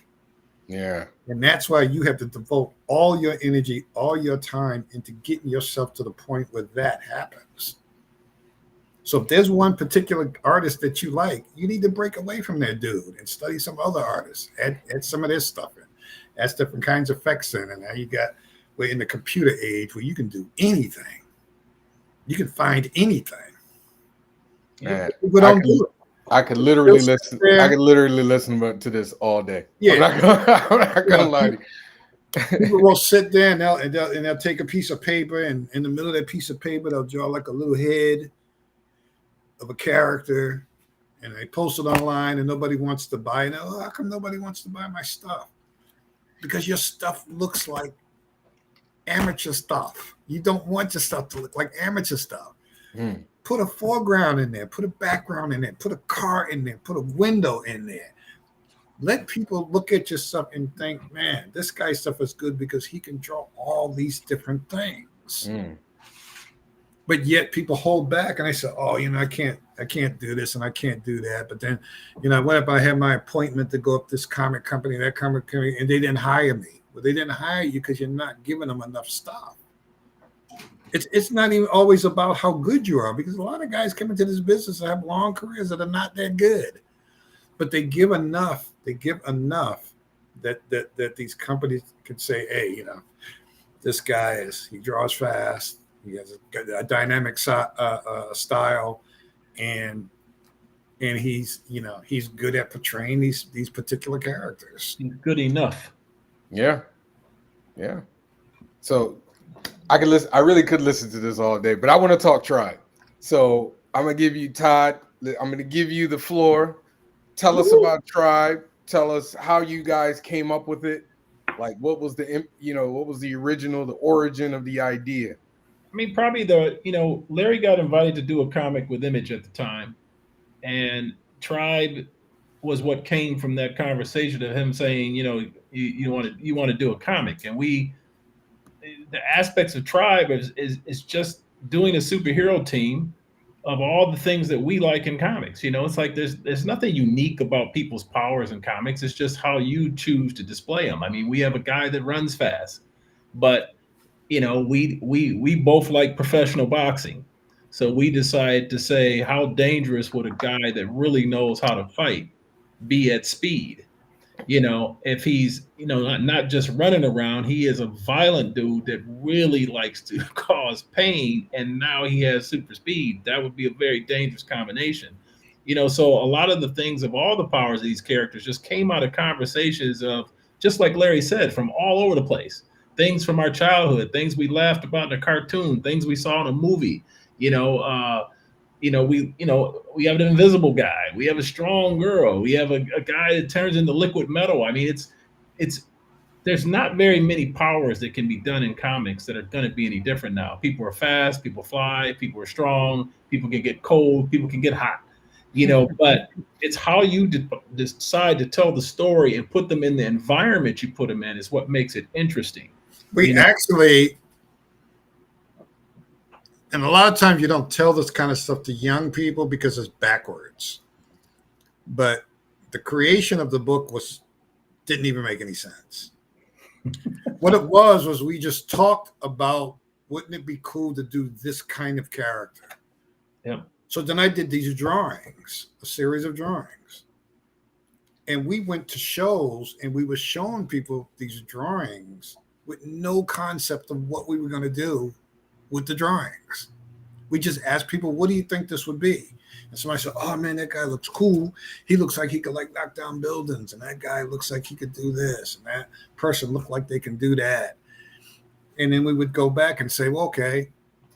Yeah. And that's why you have to devote all your energy, all your time into getting yourself to the point where that happens. So if there's one particular artist that you like, you need to break away from that dude and study some other artists, add some of their stuff in, add different kinds of effects in. And now we're in the computer age where you can do anything. You can find anything. Man, People don't do it. I could literally listen. I could literally listen to this all day. Yeah, I'm not gonna lie to you. People will sit there and they'll take a piece of paper, and in the middle of that piece of paper, they'll draw like a little head of a character, and they post it online, and nobody wants to buy it. Oh, how come nobody wants to buy my stuff? Because your stuff looks like amateur stuff. You don't want your stuff to look like amateur stuff. Put a foreground in there, put a background in there, put a car in there, put a window in there. Let people look at your stuff and think, man, this guy's stuff is good because he can draw all these different things. But yet people hold back, and I say, oh, I can't do this and I can't do that. But then, what if I had my appointment to go up this comic company, that comic company, and they didn't hire me? Well, they didn't hire you because you're not giving them enough stuff. It's not even always about how good you are, because a lot of guys come into this business and have long careers that are not that good, but they give enough. They give enough that these companies can say, hey, this guy he draws fast. He has a dynamic style, and he's good at portraying these particular characters. He's good enough. Yeah. So I really could listen to this all day, but I want to talk Tribe. So I'm gonna give you Todd. I'm gonna give you the floor. Tell us about Tribe. Tell us how you guys came up with it. Like, what was the original, the origin of the idea? I mean, probably Larry got invited to do a comic with Image at the time, and Tribe was what came from that conversation of him saying, you want to do a comic, and the aspects of Tribe is just doing a superhero team of all the things that we like in comics. It's like there's nothing unique about people's powers in comics. It's just how you choose to display them. I mean, we have a guy that runs fast, but we both like professional boxing. So we decided to say, how dangerous would a guy that really knows how to fight be at speed? If he's, not just running around, he is a violent dude that really likes to cause pain, and now he has super speed. That would be a very dangerous combination. So a lot of the things of all the powers of these characters just came out of conversations of, just like Larry said, from all over the place. Things from our childhood, things we laughed about in a cartoon, things we saw in a movie. We have an invisible guy, we have a strong girl, we have a guy that turns into liquid metal. I mean, it's there's not very many powers that can be done in comics that are going to be any different now. People are fast, people fly, people are strong, people can get cold, people can get hot. But it's how you decide to tell the story and put them in the environment you put them in is what makes it interesting. Actually, and a lot of times you don't tell this kind of stuff to young people because it's backwards. But the creation of the book didn't even make any sense. What it was we just talked about wouldn't it be cool to do this kind of character? Yeah. So then I did these drawings, a series of drawings. And we went to shows and we were showing people these drawings with no concept of what we were going to do with the drawings. We just asked people, what do you think this would be? And somebody said, oh man, that guy looks cool. He looks like he could like knock down buildings. And that guy looks like he could do this. And that person looked like they can do that. And then we would go back and say, well, okay,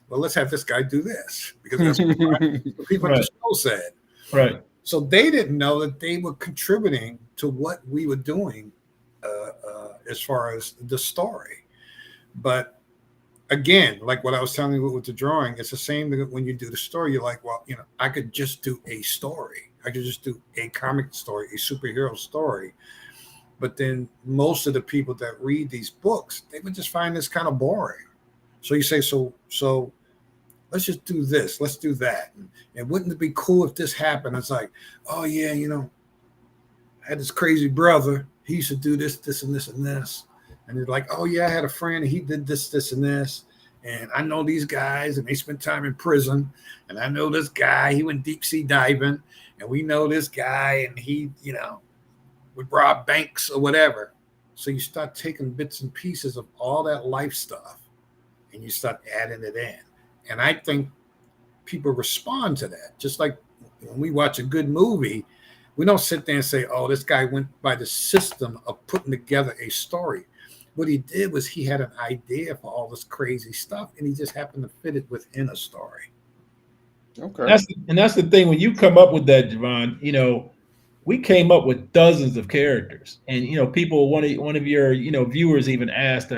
well, let's have this guy do this. Because that's what people at the show said. Right. So they didn't know that they were contributing to what we were doing as far as the story. But again, like what I was telling you with the drawing, it's the same thing when you do the story. You're like, well, I could just do a story. I could just do a comic story, a superhero story. But then most of the people that read these books, they would just find this kind of boring. So you say, so let's just do this. Let's do that. And wouldn't it be cool if this happened? It's like, oh, yeah, I had this crazy brother. He used to do this, this, and this, and this. And they're like, oh, yeah, I had a friend. And he did this, this, and this. And I know these guys, and they spent time in prison. And I know this guy. He went deep sea diving. And we know this guy, and he, would rob banks or whatever. So you start taking bits and pieces of all that life stuff, and you start adding it in. And I think people respond to that. Just like when we watch a good movie, we don't sit there and say, oh, this guy went by the system of putting together a story. What he did was he had an idea for all this crazy stuff, and he just happened to fit it within a story. Okay. That's the thing. When you come up with that, Javon, we came up with dozens of characters. And, people, one of your, viewers even asked,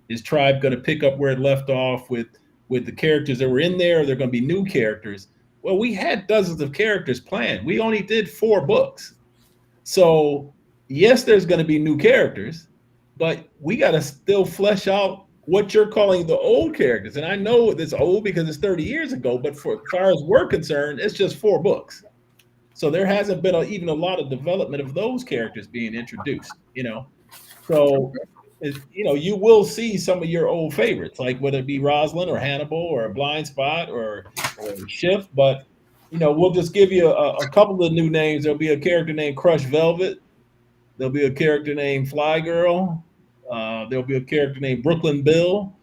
is Tribe going to pick up where it left off with the characters that were in there? Or they're going to be new characters? Well, we had dozens of characters planned. We only did 4 books. So, yes, there's going to be new characters, but we got to still flesh out what you're calling the old characters. And I know it's old because it's 30 years ago, but as far as we're concerned, it's just 4 books. So there hasn't been even a lot of development of those characters being introduced, So, you will see some of your old favorites, like whether it be Rosalind or Hannibal or a Blind Spot or Shift. But, we'll just give you a couple of new names. There'll be a character named Crush Velvet. There'll be a character named Fly Girl. There'll be a character named Brooklyn Bill,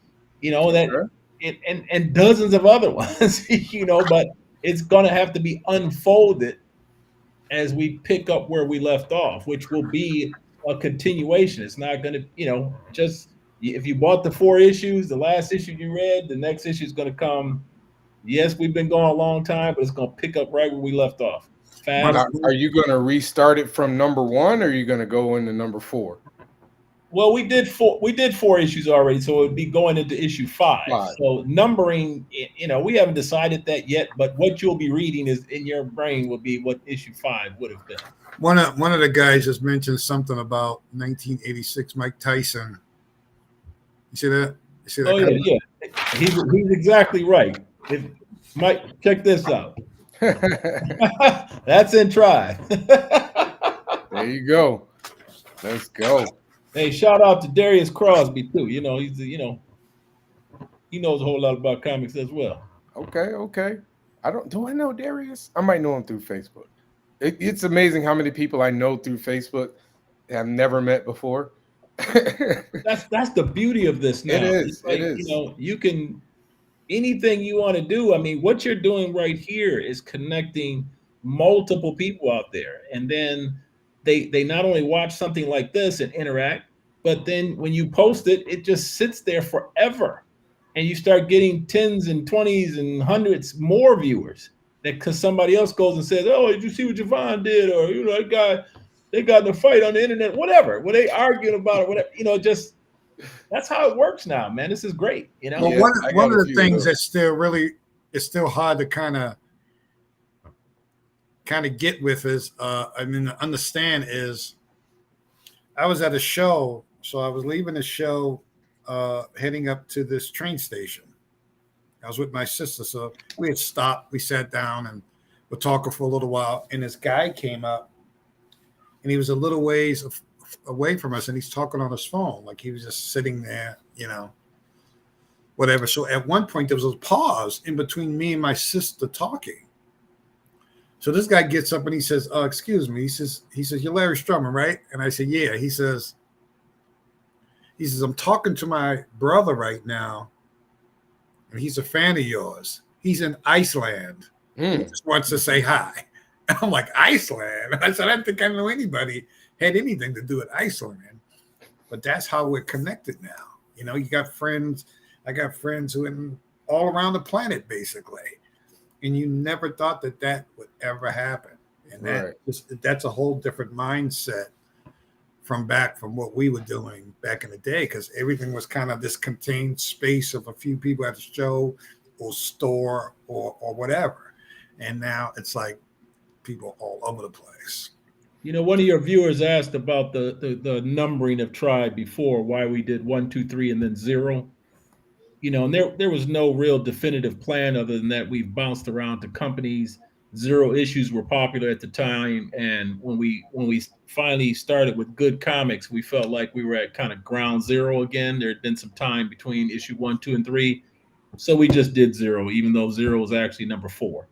and dozens of other ones, but it's going to have to be unfolded as we pick up where we left off, which will be a continuation. It's not going to, just if you bought the 4 issues, the last issue you read, the next issue is going to come. Yes, we've been going a long time, but it's going to pick up right where we left off. Fast. Are you going to restart it from number 1, or are you going to go into number 4? Well, we did 4 issues already, so it would be going into issue 5. So numbering, we haven't decided that yet, but what you'll be reading is in your brain will be what issue 5 would have been. One of the guys just mentioned something about 1986 Mike Tyson. You see that? Oh yeah. He's exactly right. Mike, check this out. That's in Tribe. There you go. Let's go. Hey, shout out to Darius Crosby too. He knows a whole lot about comics as well. Okay. Do I know Darius? I might know him through Facebook. It's amazing how many people I know through Facebook have never met before. That's the beauty of this now. It is. You can anything you want to do. I mean, what you're doing right here is connecting multiple people out there, and then they not only watch something like this and interact, but then when you post it, it just sits there forever. And you start getting 10s and 20s and hundreds more viewers because somebody else goes and says, oh, did you see what Javon did? Or, that guy, they got in a fight on the internet, whatever. When they arguing about it, whatever, just that's how it works now, man. This is great. Well, one of the things that's still hard to kind of get with is, understand is I was at a show. So I was leaving the show, heading up to this train station. I was with my sister. So we had stopped, we sat down and we're talking for a little while. And this guy came up and he was a little ways away from us and he's talking on his phone. Like he was just sitting there, whatever. So at one point there was a pause in between me and my sister talking. So this guy gets up and he says, excuse me. He says, you're Larry Stroman, right? And I said, yeah. He says, I'm talking to my brother right now, and he's a fan of yours. He's in Iceland. He just wants to say hi. And I'm like, Iceland? I said, I don't think I know anybody had anything to do with Iceland. But that's how we're connected now. You know, you got friends. I got friends who are all around the planet, basically. And you never thought that would ever happen. And that's a whole different mindset from what we were doing back in the day, because everything was kind of this contained space of a few people at the show or store or whatever. And now it's like people all over the place. You know, one of your viewers asked about the numbering of tribe before, why we did 1, 2, 3, and then 0. You know, and there was no real definitive plan other than that we've bounced around to companies. 0 issues were popular at the time, and when we finally started with good comics, we felt like we were at kind of ground zero again. There had been some time between issue 1, 2, and 3, so we just did 0, even though 0 was actually number 4.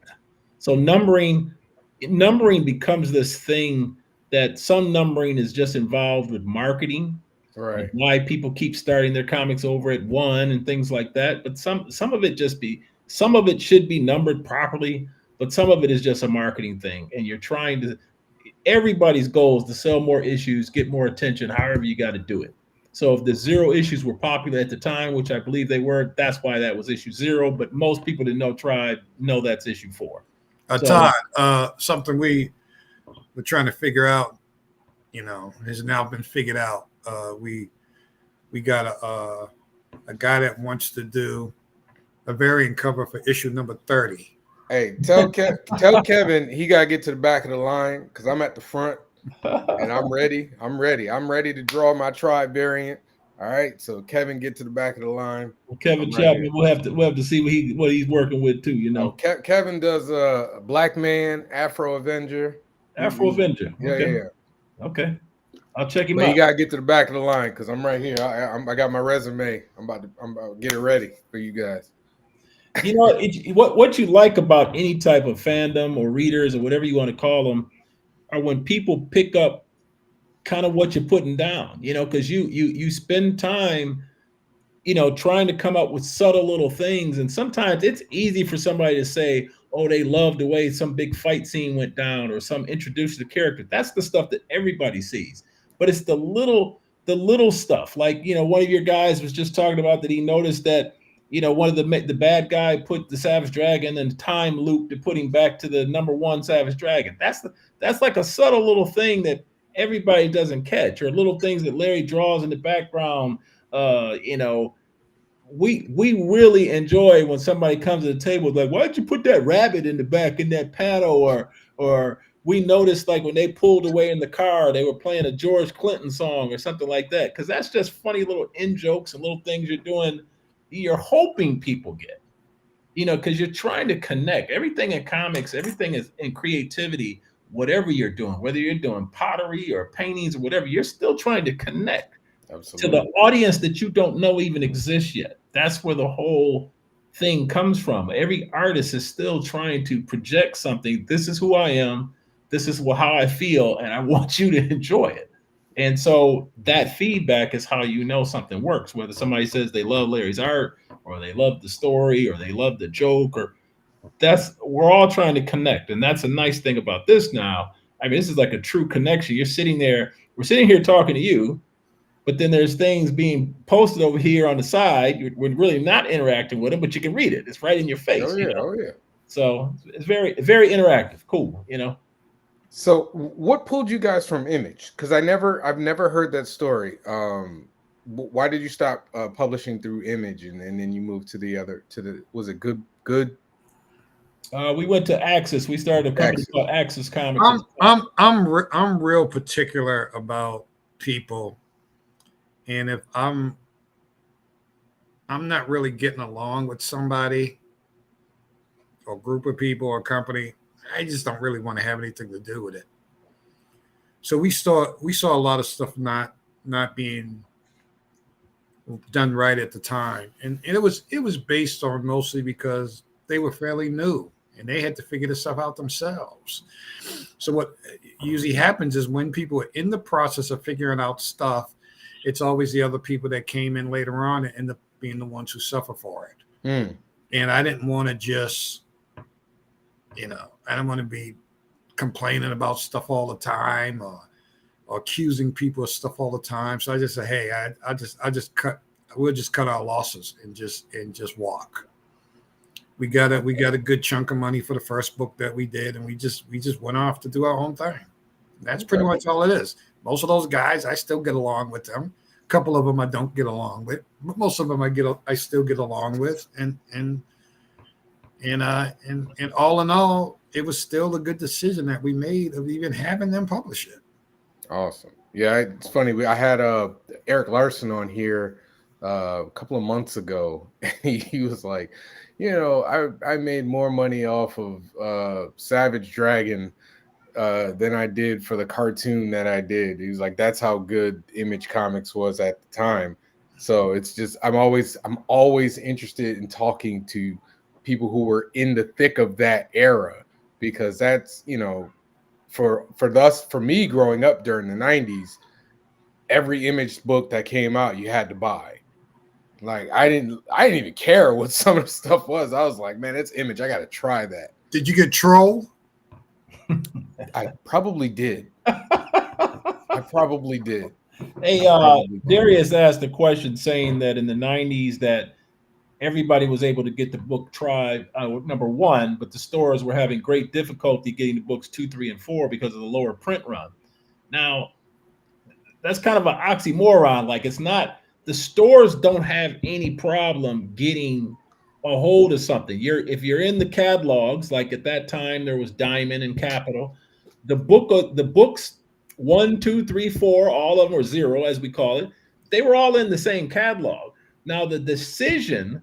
So numbering becomes this thing that some numbering is just involved with marketing, right? Why people keep starting their comics over at 1 and things like that. But some of it should be numbered properly, but some of it is just a marketing thing. And you're trying to, everybody's goal is to sell more issues, get more attention, however you got to do it. So if the 0 issues were popular at the time, which I believe they were, that's why that was issue 0. But most people that know Tribe know that's issue 4. Todd, something we were trying to figure out, you know, has now been figured out. We got a guy that wants to do a variant cover for issue number 30. Hey, tell Kevin he gotta get to the back of the line because I'm at the front and I'm ready. I'm ready to draw my Tribe variant. All right, so Kevin, get to the back of the line. Well, Kevin Chapman, we'll have to see what he's working with too. You know, Kevin does a Black Man, Afro Avenger. Avenger. Yeah. Okay, I'll check him out. But you gotta get to the back of the line because I'm right here. I got my resume. I'm about to get it ready for you guys. You know what you like about any type of fandom or readers or whatever you want to call them are when people pick up kind of what you're putting down, you know, because you spend time, you know, trying to come up with subtle little things. And sometimes it's easy for somebody to say, oh, they love the way some big fight scene went down or some introduction to character. That's the stuff that everybody sees. But it's the little stuff. Like, you know, one of your guys was just talking about that he noticed that, you know, one of the bad guy put the Savage Dragon in time loop to put him back to the number 1 Savage Dragon. That's like a subtle little thing that everybody doesn't catch, or little things that Larry draws in the background. You know, we really enjoy when somebody comes to the table like, why'd you put that rabbit in the back in that panel? Or we noticed like when they pulled away in the car, they were playing a George Clinton song or something like that. Because that's just funny little in jokes and little things you're doing. You're hoping people get, you know, because you're trying to connect. Everything in comics, everything is in creativity. Whatever you're doing, whether you're doing pottery or paintings or whatever, you're still trying to connect to the audience that you don't know even exists yet. That's where the whole thing comes from. Every artist is still trying to project something. This is who I am. This is how I feel, and I want you to enjoy it. And so that feedback is how you know something works, whether somebody says they love Larry's art or they love the story or they love the joke, or we're all trying to connect. And that's a nice thing about this now. I mean, this is like a true connection. You're sitting there, we're sitting here talking to you, but then there's things being posted over here on the side. We're really not interacting with it, but you can read it. It's right in your face. Oh yeah, you know? Oh yeah. So it's very, very interactive. Cool, you know. So what pulled you guys from Image? Because I've never heard that story. Why did you stop publishing through Image and then you moved to the was it good? We went to Axis. We started a company called Axis Comics. I'm real particular about people, and if I'm not really getting along with somebody or group of people or company, I just don't really want to have anything to do with it. So we saw a lot of stuff not being done right at the time. And it was based on mostly because they were fairly new and they had to figure this stuff out themselves. So what usually happens is when people are in the process of figuring out stuff, it's always the other people that came in later on and end up being the ones who suffer for it. And I didn't want to just, I don't want to be complaining about stuff all the time or accusing people of stuff all the time. So I just say, hey, we'll just cut our losses and just walk. We got a good chunk of money for the first book that we did, and we just went off to do our own thing. That's pretty much all it is. Most of those guys, I still get along with them. A couple of them I don't get along with, but most of them I still get along with, and all in all, it was still a good decision that we made of even having them publish it. Awesome. Yeah, it's funny. I had Eric Larson on here a couple of months ago. He was like, I made more money off of Savage Dragon than I did for the cartoon that I did. He was like, that's how good Image Comics was at the time. So it's just I'm always interested in talking to people who were in the thick of that era, because that's, for me growing up during the 90s, every Image book that came out you had to buy. Like I didn't even care what some of the stuff was. I was like, man, it's Image. I got to try that. Did you get Troll? I probably did. Hey, Darius asked a question saying that in the 90s that everybody was able to get the book Tribe, number one, but the stores were having great difficulty getting the books 2, 3, and 4 because of the lower print run. Now, that's kind of an oxymoron. Like, it's not, the stores don't have any problem getting a hold of something. If you're in the catalogs, like at that time there was Diamond and Capital, the books 1, 2, 3, 4, all of them, or 0 as we call it, they were all in the same catalog. Now the decision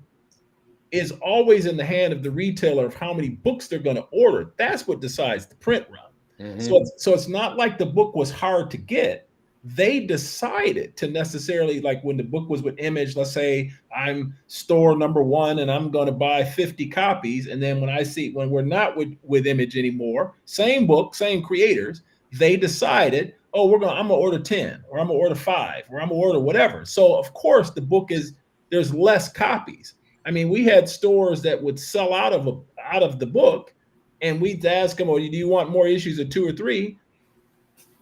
is always in the hand of the retailer of how many books they're going to order. That's what decides the print run. So it's not like the book was hard to get. They decided to necessarily, like when the book was with Image, let's say I'm store number 1 and I'm going to buy 50 copies. And then when we're not with Image anymore, same book, same creators, they decided, oh, I'm going to order 10, or I'm going to order 5, or I'm going to order whatever. So of course the book there's less copies. I mean, we had stores that would sell out of the book, and we'd ask them, "Oh, do you want more issues of 2 or 3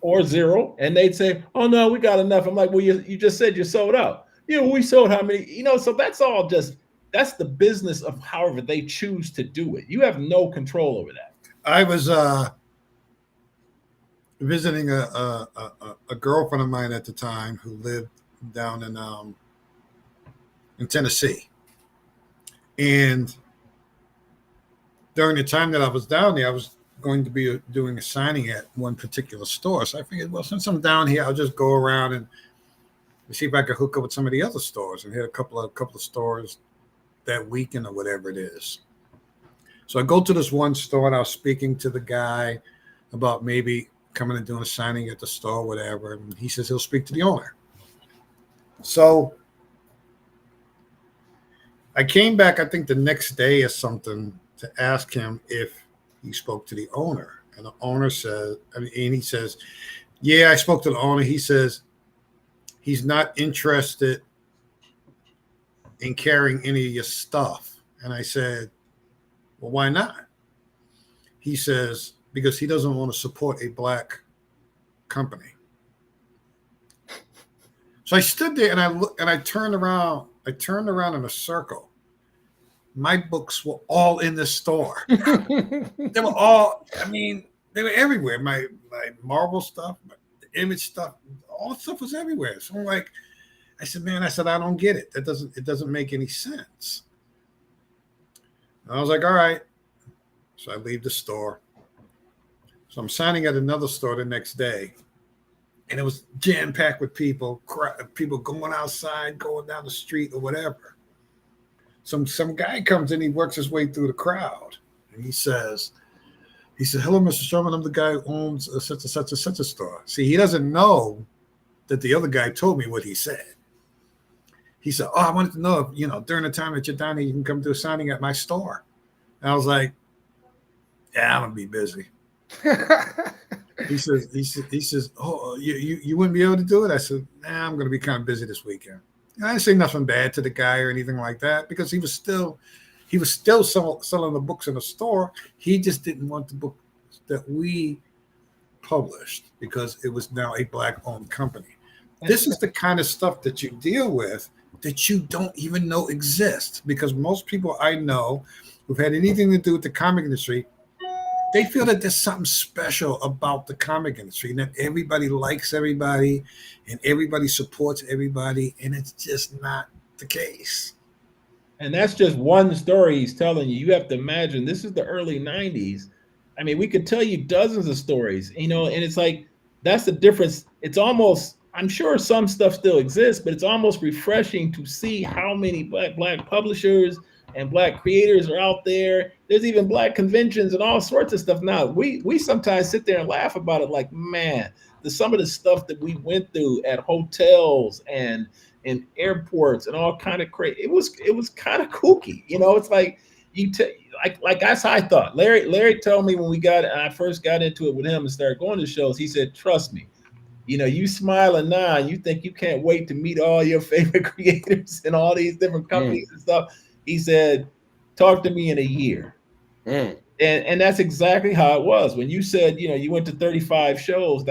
or 0?" And they'd say, "Oh no, we got enough." I'm like, "Well, you just said you sold out." Yeah, we sold how many? So that's all that's the business of however they choose to do it. You have no control over that. I was visiting a girlfriend of mine at the time who lived down in Tennessee. And during the time that I was down there, I was going to be doing a signing at one particular store. So I figured, well, since I'm down here, I'll just go around and see if I could hook up with some of the other stores, and hit a couple of stores that weekend or whatever it is. So I go to this one store, and I was speaking to the guy about maybe coming and doing a signing at the store, whatever. And he says he'll speak to the owner. So I came back, I think the next day or something, to ask him if he spoke to the owner. And the owner says, and he says, yeah, I spoke to the owner. He says he's not interested in carrying any of your stuff. And I said, well, why not? He says, because he doesn't want to support a black company. So I stood there and I turned around in a circle. My books were all in the store. They were all, they were everywhere. My Marvel stuff, the Image stuff, all stuff was everywhere. So I'm like, I said, I don't get it. It doesn't make any sense. And I was like, all right. So I leave the store. So I'm signing at another store the next day. And it was jam-packed with people going outside, going down the street or whatever. Some guy comes in, he works his way through the crowd. And he says, hello, Mr. Stroman, I'm the guy who owns such and such a store. See, he doesn't know that the other guy told me what he said. he said, "Oh, I wanted to know if during the time that you're down here, you can come do a signing at my store." And I was like, "Yeah, I'm gonna be busy." He says, "Oh, you wouldn't be able to do it?" I said, "Nah, I'm gonna be kind of busy this weekend." And I didn't say nothing bad to the guy or anything like that because he was still selling the books in the store. He just didn't want the book that we published because it was now a Black-owned company. This is the kind of stuff that you deal with that you don't even know exists, because most people I know who've had anything to do with the comic industry, they feel that there's something special about the comic industry and that everybody likes everybody and everybody supports everybody, and it's just not the case. And that's just one story he's telling you. You have to imagine this is the early 90s. I mean, we could tell you dozens of stories, and it's like, that's the difference. It's almost, I'm sure some stuff still exists, but it's almost refreshing to see how many black publishers and Black creators are out there. There's even Black conventions and all sorts of stuff. Now, we sometimes sit there and laugh about it like, man, some of the stuff that we went through at hotels and in airports and all kind of crazy. It was kind of kooky. It's like like that's how I thought. Larry told me when I first got into it with him and started going to shows, he said, "Trust me, you smiling now, you think you can't wait to meet all your favorite creators and all these different companies and stuff." He said, "Talk to me in a year." And that's exactly how it was. When you said, you went to 35 shows,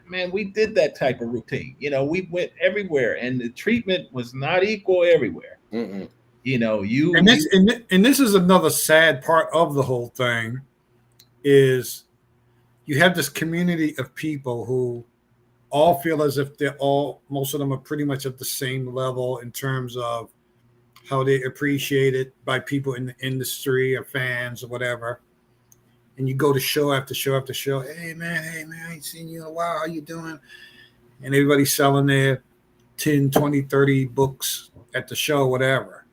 man, we did that type of routine. We went everywhere, and the treatment was not equal everywhere. Mm-mm. And this is another sad part of the whole thing is you have this community of people who all feel as if most of them are pretty much at the same level in terms of how they appreciate it by people in the industry or fans or whatever. And you go to show after show after show. Hey man, I ain't seen you in a while. How you doing? And everybody's selling their 10, 20, 30 books at the show, whatever.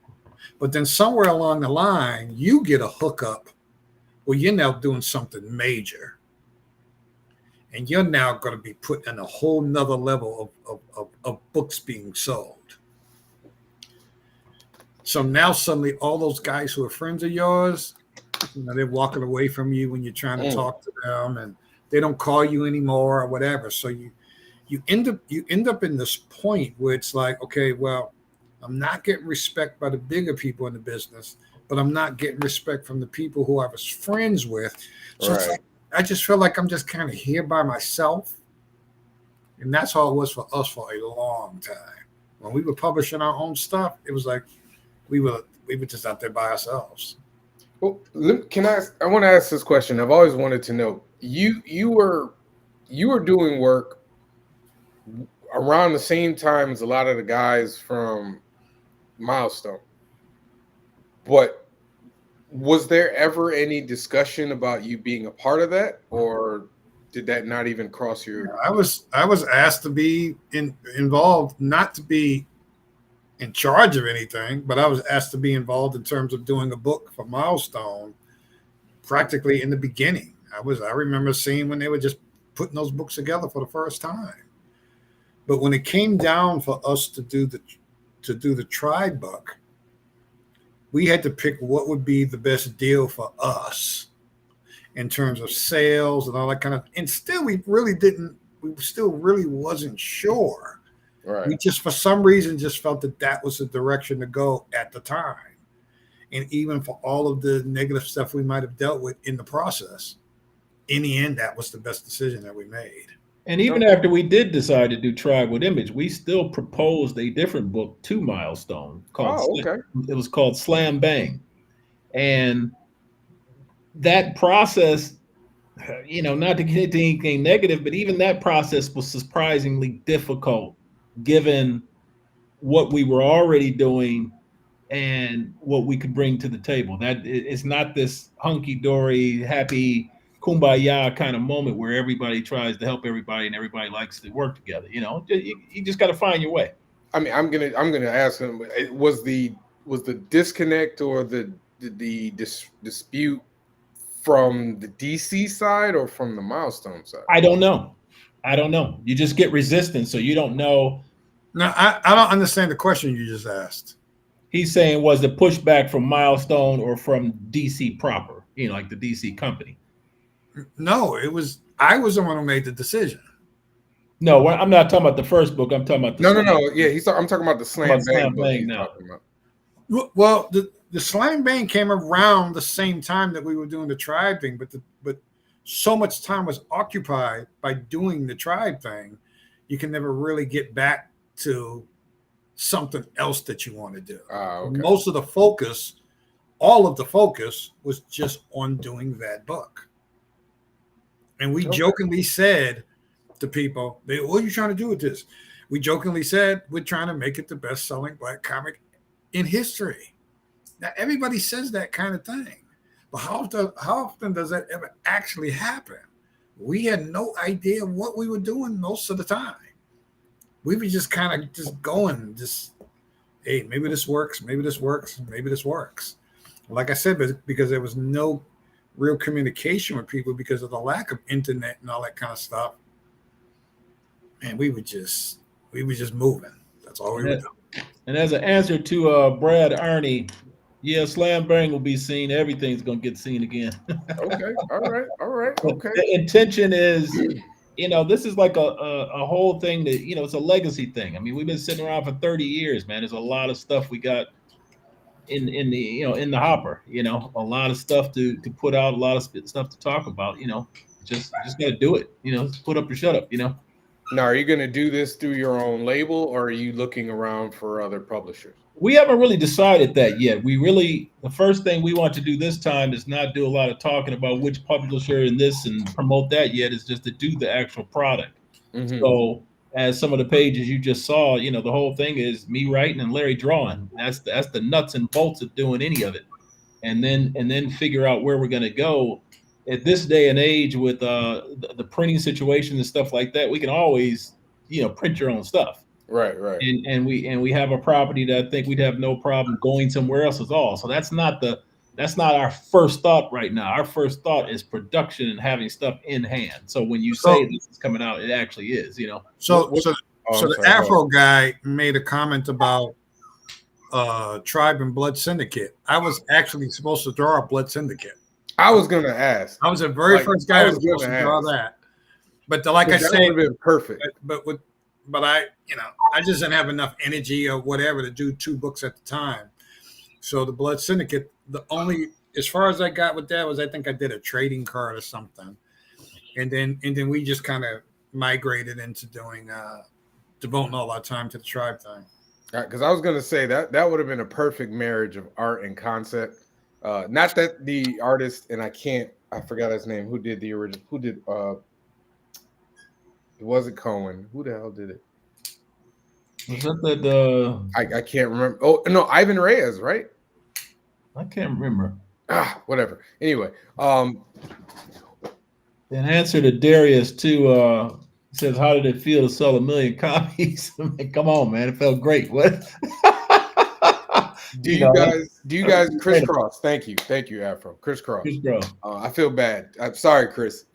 But then somewhere along the line, you get a hookup where you're now doing something major. And you're now going to be put in a whole nother level of books being sold. So now suddenly all those guys who are friends of yours, they're walking away from you when you're trying to talk to them, and they don't call you anymore or whatever. So you end up in this point where it's like, okay, well, I'm not getting respect by the bigger people in the business, but I'm not getting respect from the people who I was friends with. So It's like, I just feel like I'm just kind of here by myself. And that's how it was for us for a long time. When we were publishing our own stuff, it was like we were just out there by ourselves. Well, I want to ask this question. I've always wanted to know. You were doing work around the same time as a lot of the guys from Milestone. But was there ever any discussion about you being a part of that, or did that not even cross your? I was asked to be involved, not to be in charge of anything, but I was asked to be involved in terms of doing a book for Milestone practically in the beginning. I remember seeing when they were just putting those books together for the first time. But when it came down for us to do the Tribe book, we had to pick what would be the best deal for us in terms of sales and all that kind of, and still we still really wasn't sure. Right. We just, for some reason, just felt that was the direction to go at the time. And even for all of the negative stuff we might have dealt with in the process, in the end, that was the best decision that we made. And even after we did decide to do Tribe with Image, we still proposed a different book to Milestone It was called Slam Bang. And that process, not to get into anything negative, but even that process was surprisingly difficult given what we were already doing and what we could bring to the table. That it's not this hunky-dory, happy kumbaya kind of moment where everybody tries to help everybody and everybody likes to work together. You just got to find your way. I mean, I'm gonna ask him. Was the disconnect or the dispute from the DC side or from the Milestone side? I don't know. You just get resistance, so you don't know. Now, I don't understand the question you just asked. He's saying, was the pushback from Milestone or from DC proper? Like the DC company. No, I was the one who made the decision. No, I'm not talking about the first book. I'm talking about the No. Yeah, I'm talking about the Slam Bang book he's now. talking about. Well, the Slam Bang came around the same time that we were doing the tribe thing, but so much time was occupied by doing the tribe thing, you can never really get back to something else that you want to do. Okay. Most of the focus, all of the focus, was just on doing that book. And we jokingly said to people, what are you trying to do with this? We jokingly said, we're trying to make it the best-selling Black comic in history. Now, everybody says that kind of thing. But how often does that ever actually happen? We had no idea what we were doing most of the time. We were just kind of just going, hey, maybe this works, maybe this works, maybe this works. Like I said, because there was no real communication with people because of the lack of internet and all that kind of stuff. Man, we were just moving. That's all we were doing. And as an answer to Brad Arney, yeah, Slam Bang will be seen. Everything's gonna get seen again. Okay. All right. Okay. The intention is, this is like a whole thing that, it's a legacy thing. I mean, we've been sitting around for 30 years, man. There's a lot of stuff we got in the hopper. A lot of stuff to put out, a lot of stuff to talk about. Just gotta do it. Put up or shut up. Now, are you going to do this through your own label, or are you looking around for other publishers? We haven't really decided that yet. The first thing we want to do this time is not do a lot of talking about which publisher and this and promote that yet. Is just to do the actual product. Mm-hmm. So as some of the pages you just saw, the whole thing is me writing and Larry drawing. That's the nuts and bolts of doing any of it. And then figure out where we're going to go. At this day and age with the printing situation and stuff like that, we can always, print your own stuff. Right. And we have a property that I think we'd have no problem going somewhere else at all. So that's not our first thought right now. Our first thought is production and having stuff in hand. So when you say this is coming out, it actually is, So the Afro guy made a comment about Tribe and Blood Syndicate. I was actually supposed to draw a Blood Syndicate. I was going to ask. I was the very first guy who was supposed to draw that. But like I said, would have been perfect. But I just didn't have enough energy or whatever to do 2 books at the time. So the Blood Syndicate, as far as I got with that was I think I did a trading card or something. And then we just kind of migrated into devoting all our time to the tribe thing. Because I was going to say that would have been a perfect marriage of art and concept. Not that the artist, and I forgot his name, who did the original, it wasn't Cohen. Who the hell did it? Was that I can't remember. Oh, no, Ivan Reyes, right? I can't remember. Whatever. Anyway. In answer to Darius, too, says, how did it feel to sell 1 million copies? I mean, come on, man. It felt great. What? Do you guys crisscross? Thank you, Afro. Crisscross. I feel bad. I'm sorry, Chris.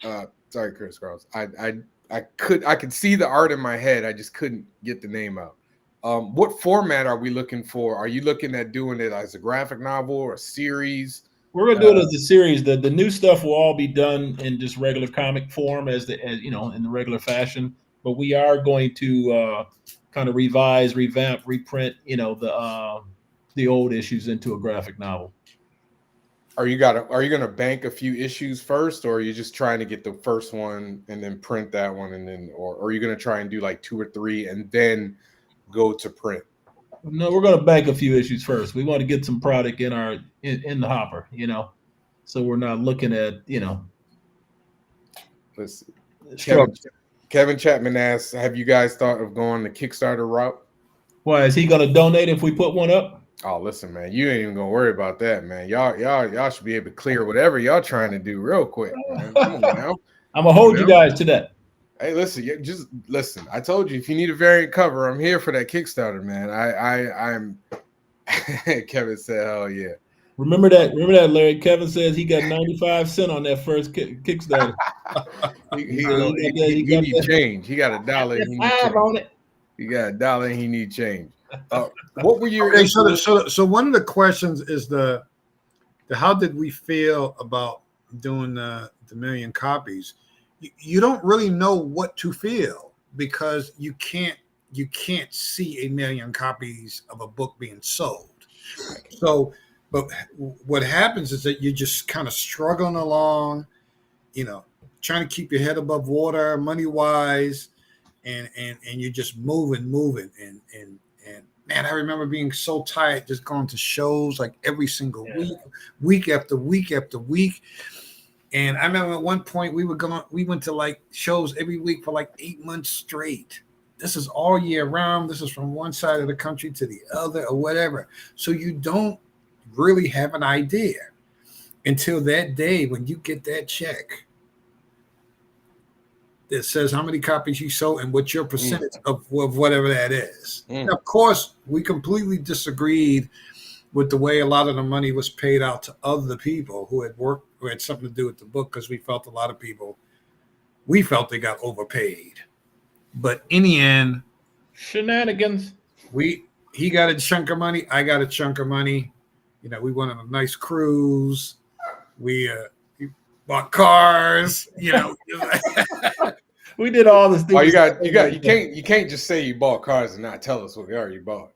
Sorry, crisscross. I could see the art in my head. I just couldn't get the name out. What format are we looking for? Are you looking at doing it as a graphic novel or a series? We're gonna do it as a series. The new stuff will all be done in just regular comic form, as in the regular fashion. But we are going to kind of revise, revamp, reprint, the old issues into a graphic novel. Are you going to bank a few issues first, or are you just trying to get the first one and then print that one, and then, or are you going to try and do like 2 or 3 and then go to print? No, we're going to bank a few issues first. We want to get some product in the hopper, so we're not looking at, Let's see. Kevin Chapman asks, have you guys thought of going the Kickstarter route? Why, is he going to donate if we put one up? Oh, listen, man, you ain't even gonna worry about that, man. Y'all should be able to clear whatever y'all trying to do real quick, man. Come on now. I'm gonna hold you guys to that. Hey, listen, just listen. I told you, if you need a variant cover, I'm here for that Kickstarter, man. I'm. Kevin said, "Oh yeah." Remember that, Larry. Kevin says he got 95 cents on that first Kickstarter. he need change. He got $1. He got 5 on it. He got $1 and he need change. What were your Okay, so one of the questions is the how did we feel about doing the million copies? You don't really know what to feel because you can't see a million copies of a book being sold. So, but what happens is that you're just kind of struggling along, trying to keep your head above water, money wise, and you're just moving, and man, I remember being so tired, just going to shows like every single week after week after week. And I remember at one point we went to like shows every week for like 8 months straight. This is all year round. This is from one side of the country to the other or whatever. So you don't really have an idea until that day when you get that check that says how many copies you sold and what your percentage of whatever that is. Now, of course, we completely disagreed with the way a lot of the money was paid out to other people who had something to do with the book, because we felt they got overpaid. But in the end, shenanigans. He got a chunk of money. I got a chunk of money. We went on a nice cruise. We bought cars. We did all this. Oh, you can't just say you bought cars and not tell us what car you bought.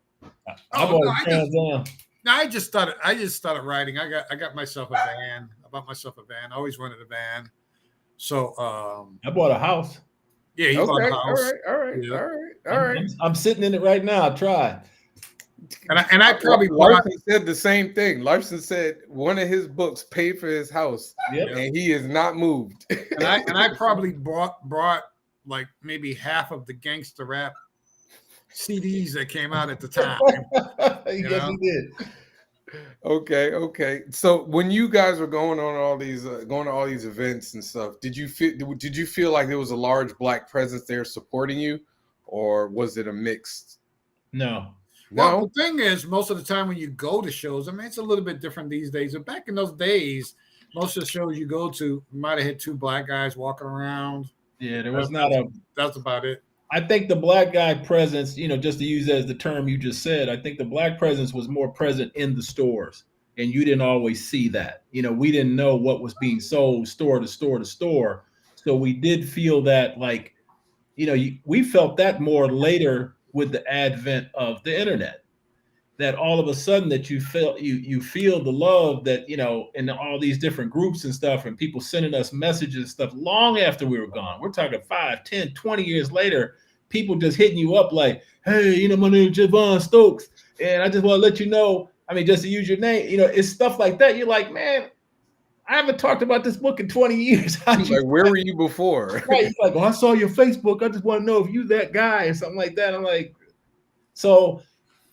I just started riding. I got myself a van. I bought myself a van. I always wanted a van. So I bought a house. Yeah, he bought a house. All right. I'm sitting in it right now. I tried. And I probably Larson said the same thing. Larson said one of his books paid for his house, and he is not moved. and I probably brought like maybe half of the gangster rap CDs that came out at the time. Yes, he did. Okay. So when you guys were going to all these events and stuff, did you feel like there was a large Black presence there supporting you, or was it a mixed? No. Well, the thing is, most of the time when you go to shows, I mean, it's a little bit different these days. But back in those days, most of the shows you go to might have had 2 Black guys walking around. Yeah, there was that's about it. I think the Black guy presence, just to use as the term you just said, I think the Black presence was more present in the stores, and you didn't always see that. We didn't know what was being sold store to store to store. So we did feel that, like, we felt that more later with the advent of the internet, that all of a sudden that you feel the love that, in all these different groups and stuff, and people sending us messages and stuff long after we were gone. We're talking 5, 10, 20 years later, people just hitting you up like, hey, my name is Javon Stokes, and I just want to let you know, just to use your name, it's stuff like that. You're like, man, I haven't talked about this book in 20 years. Where were you before? Right. He's like, I saw your Facebook. I just want to know if you that guy or something like that. I'm like, so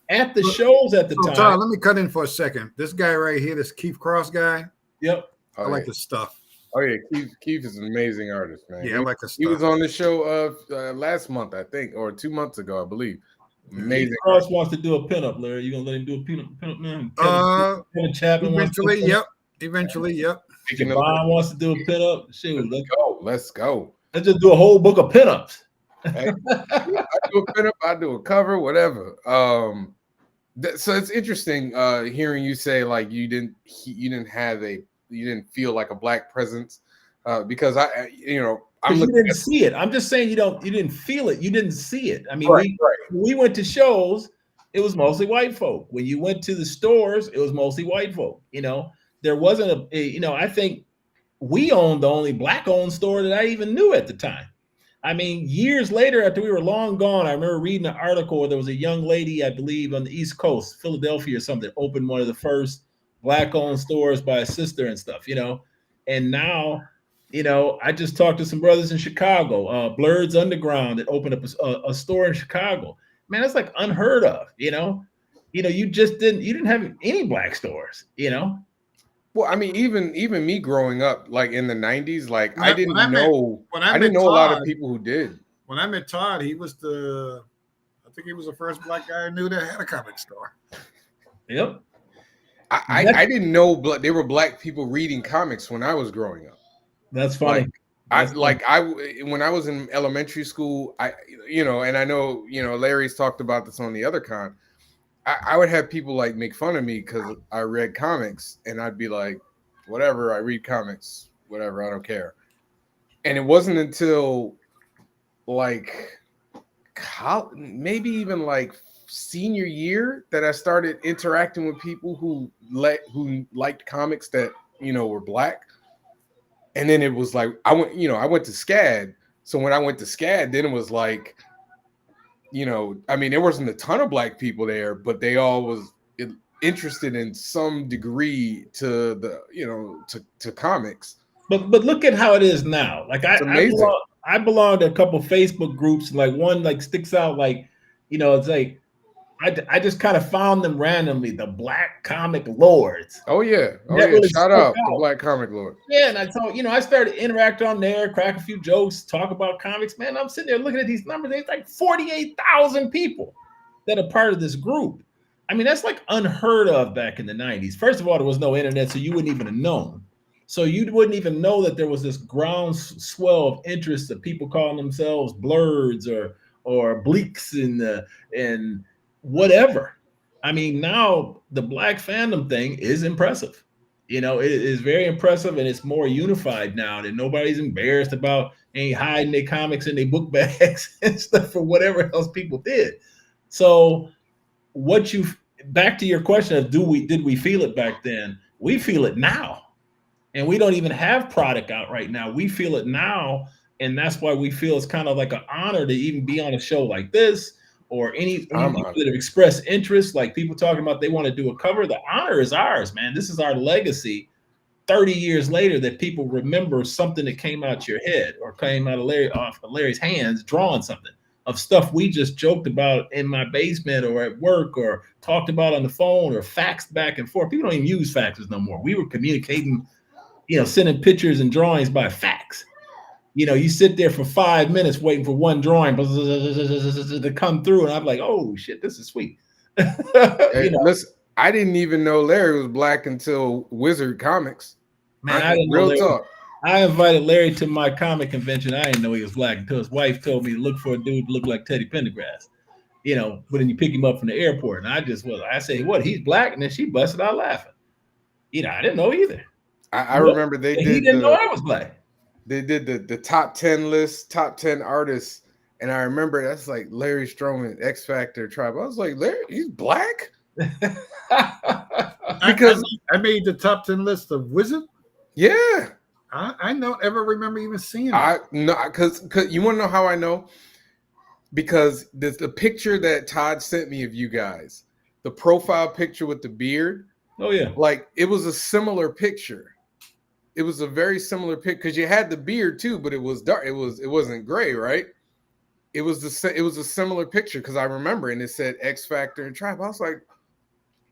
at the shows at the time. Todd, let me cut in for a second. This guy right here, this Keith Cross guy. Yep. I like his stuff. Oh yeah, Keith is an amazing artist, man. Yeah, I like his stuff. He was on the show last month, I think, or 2 months ago, I believe. Amazing. Keith Cross wants to do a pinup, Larry. You gonna let him do a pinup, man? Kevin Chapman eventually, yep. Javon wants to do a pinup. Shoot, let's go. Let's just do a whole book of pinups. Hey, I do a pinup, I do a cover, whatever. So it's interesting hearing you say like you didn't feel like a Black presence because you didn't see it. I'm just saying you didn't feel it. You didn't see it. I mean, we went to shows, it was mostly white folk. When you went to the stores, it was mostly white folk. There wasn't I think we owned the only Black-owned store that I even knew at the time. I mean, years later, after we were long gone, I remember reading an article where there was a young lady, I believe, on the East Coast, Philadelphia or something, opened one of the first Black-owned stores by a sister and stuff, And now, I just talked to some brothers in Chicago, Blurred's Underground, that opened up a store in Chicago. Man, that's like unheard of, you didn't have any Black stores, Well, I mean, even me growing up, like in the 90s, like I didn't know a lot of people who did. When I met Todd, I think he was the first Black guy I knew that had a comic store. Yep. I didn't know there were Black people reading comics when I was growing up. That's funny. When I was in elementary school, and I know, Larry's talked about this on the other con. I would have people like make fun of me because I read comics, and I'd be like, whatever, I read comics, whatever, I don't care. And it wasn't until like maybe even like senior year that I started interacting with people who liked comics that were black. And then it was like I went to SCAD. So when I went to SCAD, then it was like, there wasn't a ton of black people there, but they all was interested in some degree to the to comics. But look at how it is now. Like I belong to a couple Facebook groups. Like one like sticks out. Like it's like I just kind of found them randomly. The Black Comic Lords. Oh yeah, really shout out the Black Comic Lord. Yeah, and I told I started to interact on there, crack a few jokes, talk about comics. Man, I'm sitting there looking at these numbers. There's like 48,000 people that are part of this group. I mean, that's like unheard of back in the 90s. First of all, there was no internet, so you wouldn't even have known. So you wouldn't even know that there was this groundswell of interest of people calling themselves blurs or bleaks and whatever. I mean, now the black fandom thing is impressive. It is very impressive, and it's more unified now that nobody's embarrassed about ain't hiding their comics in their book bags and stuff for whatever else people did. So back to your question of did we feel it back then? We feel it now. And we don't even have product out right now. We feel it now. And that's why we feel it's kind of like an honor to even be on a show like this or any people that have expressed interest, like people talking about they want to do a cover. The honor is ours, man. This is our legacy 30 years later that people remember something that came out your head or came out of Larry's hands drawing something of stuff we just joked about in my basement or at work or talked about on the phone or faxed back and forth. People don't even use faxes no more. We were communicating sending pictures and drawings by fax. You sit there for 5 minutes waiting for one drawing to come through, and I'm like, oh shit, this is sweet. Listen, I didn't even know Larry was black until Wizard Comics. Man, I didn't know talk. I invited Larry to my comic convention. I didn't know he was black until his wife told me to look for a dude to look like Teddy Pendergrass. But then you pick him up from the airport, and I say, what? He's black, and then she busted out laughing. I didn't know either. I remember they did. He didn't know I was black. They did the top 10 list, top 10 artists, and I remember that's like Larry Stroman, X Factor, Tribe. I was like, Larry, he's black. Because I made the top 10 list of Wizard. Yeah, I don't ever remember even seeing it. Because you want to know how I know? Because the picture that Todd sent me of you guys, the profile picture with the beard. Oh yeah, like it was a similar picture. It was a very similar pic because you had the beard too, but it was dark. It wasn't gray, right? It was a similar picture because I remember, and it said X Factor and Tribe. I was like,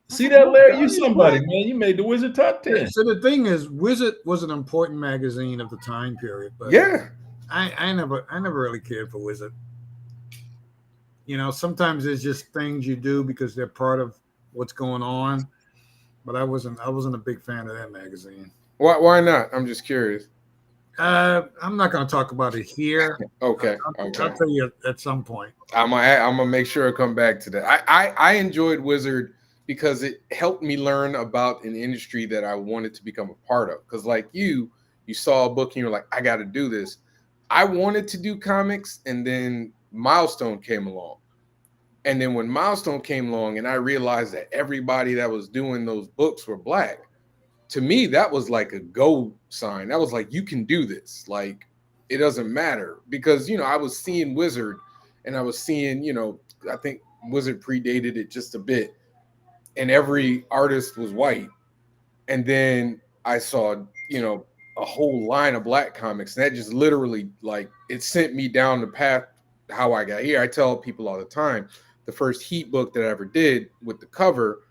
see that, Larry? You somebody, man. You made the Wizard top 10. So the thing is, Wizard was an important magazine of the time period, but yeah, I never really cared for Wizard. Sometimes it's just things you do because they're part of what's going on. But I wasn't a big fan of that magazine. Why not? I'm just curious. I'm not going to talk about it here. Okay. I'll tell you at some point. I'm gonna make sure I come back to that. I enjoyed Wizard because it helped me learn about an industry that I wanted to become a part of. Because like you saw a book and you're like, I got to do this. I wanted to do comics, and then Milestone came along. And then when Milestone came along and I realized that everybody that was doing those books were black, to me, that was like a go sign. That was like, you can do this. Like, it doesn't matter. Because, I was seeing Wizard and I was seeing, I think Wizard predated it just a bit. And every artist was white. And then I saw, a whole line of black comics. And that just literally, like, it sent me down the path how I got here. I tell people all the time, the first Heat book that I ever did with the cover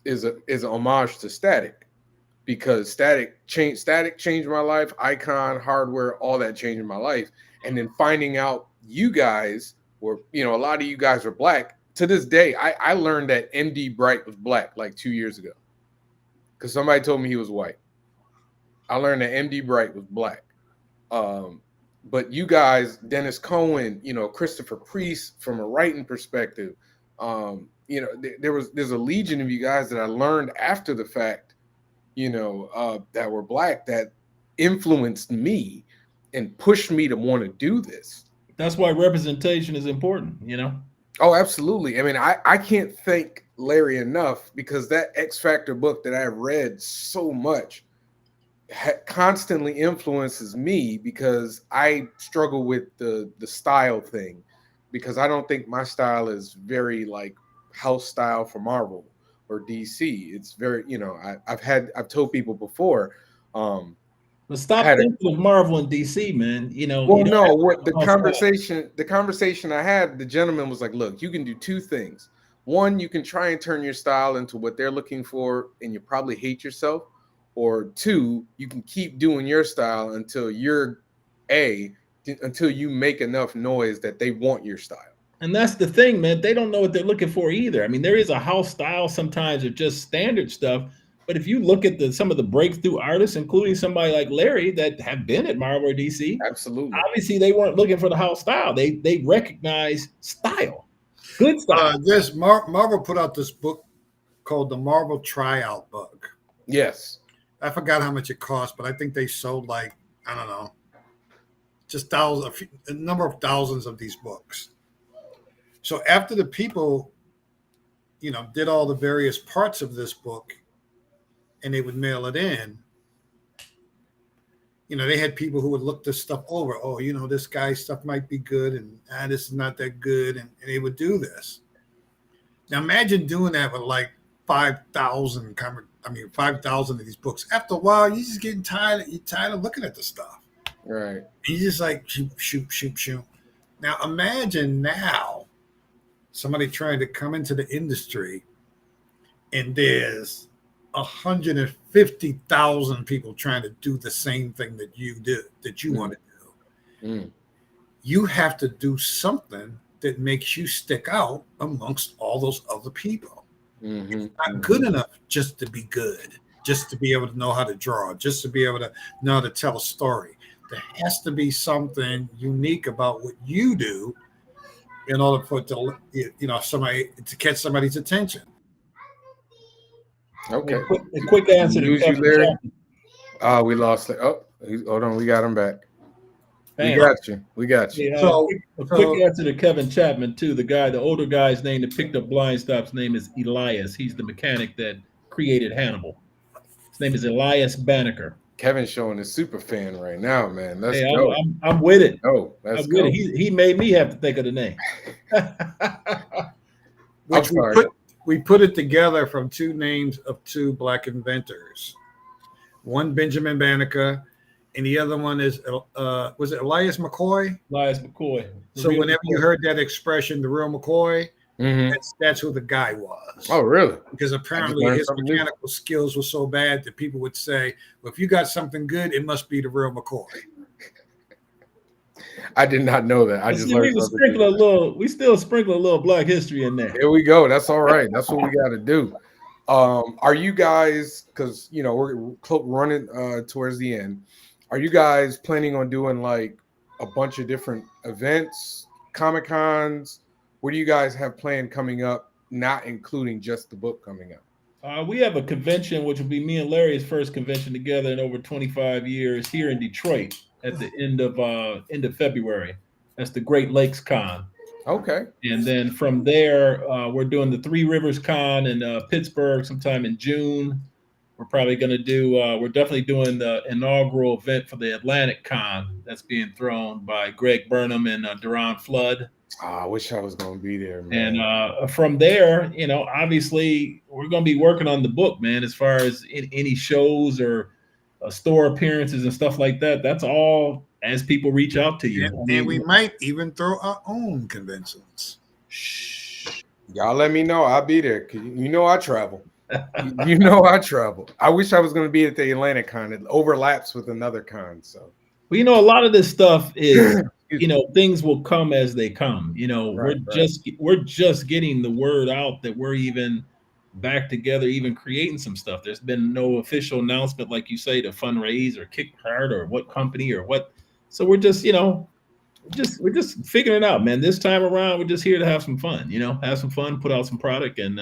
is an homage to Static, because Static changed my life. Icon, Hardware, all that changed my life. And then finding out you guys were, a lot of you guys were black. To this day, I learned that MD Bright was black like 2 years ago because somebody told me he was white. I learned that MD Bright was black. but you guys, Dennis Cohen, Christopher Priest, from a writing perspective, there's a legion of you guys that I learned after the fact, that were Black, that influenced me and pushed me to want to do this. That's why representation is important, Oh, absolutely. I mean, I can't thank Larry enough, because that X Factor book that I read so much constantly influences me, because I struggle with the style thing, because I don't think my style is very like house style for Marvel or DC. It's very, I've told people before, but stop thinking of Marvel and DC, man. Well, no, what the conversation I had, the gentleman was like, look, you can do two things. One, you can try and turn your style into what they're looking for, and you probably hate yourself. Or two, you can keep doing your style until until you make enough noise that they want your style. And that's the thing, man. They don't know what they're looking for either. I mean, there is a house style sometimes of just standard stuff. But if you look at some of the breakthrough artists, including somebody like Larry that have been at Marvel or DC, absolutely, obviously they weren't looking for the house style. They recognize style, good style. Marvel put out this book called the Marvel Tryout Book. Yes. I forgot how much it cost, but I think they sold like, I don't know, just a number of thousands of these books. So after the people, did all the various parts of this book, and they would mail it in, they had people who would look this stuff over. Oh, this guy's stuff might be good, and this is not that good, and they would do this. Now imagine doing that with like 5,000 of these books. After a while, you're just getting tired. You're tired of looking at the stuff. Right. You just like shoot. Now imagine now somebody trying to come into the industry, and there's 150,000 people trying to do the same thing that you do, that you want to do. You have to do something that makes you stick out amongst all those other people. It's not good enough just to be good, just to be able to know how to draw, just to be able to know how to tell a story. There has to be something unique about what you do in order for it to, somebody to catch somebody's attention. Okay. A quick answer to Kevin Chapman. We lost it. Oh, hold on. We got him back. Bam. We got you. Yeah, a quick answer to Kevin Chapman, too. The older guy's name that picked up Blind Stop's name is Elias. He's the mechanic that created Hannibal. His name is Elias Banneker. Kevin's showing a super fan right now, man. Let's go. I'm with it. Oh, let's go. He made me have to think of the name. We put it together from two names of two Black inventors. One Benjamin Banneker, and the other one is was it Elias McCoy? Elias McCoy. So whenever you heard that expression, the real McCoy, that's who the guy was. Oh, really? Because apparently his mechanical skills were so bad that people would say, well, if you got something good, it must be the real McCoy. I did not know that. I just learned something. We still sprinkle a little Black history in there. Here we go. That's all right. That's what we got to do. Are you guys, because we're running towards the end, are you guys planning on doing like a bunch of different events, Comic-Cons? What do you guys have planned coming up, not including just the book coming up? We have a convention, which will be me and Larry's first convention together in over 25 years here in Detroit at the end of February. That's the Great Lakes Con. Okay. And then from there, we're doing the Three Rivers Con in Pittsburgh sometime in June. We're probably going to do, we're definitely doing the inaugural event for the Atlantic Con that's being thrown by Greg Burnham and Duran Flood. I wish I was going to be there, man. And from there, obviously we're going to be working on the book, man, as far as any shows or store appearances and stuff like that. That's all as people reach out to you. And we might even throw our own conventions. Y'all let me know. I'll be there. I travel. I travel. I wish I was going to be at the Atlantic Con. It overlaps with another con. So, well, a lot of this stuff is, things will come as they come. We're just getting the word out that we're even back together, even creating some stuff. There's been no official announcement, like you say, to fundraise or kick hard or what company or what So we're just, we're just figuring it out, man. This time around, we're just here to have some fun, have some fun, put out some product, and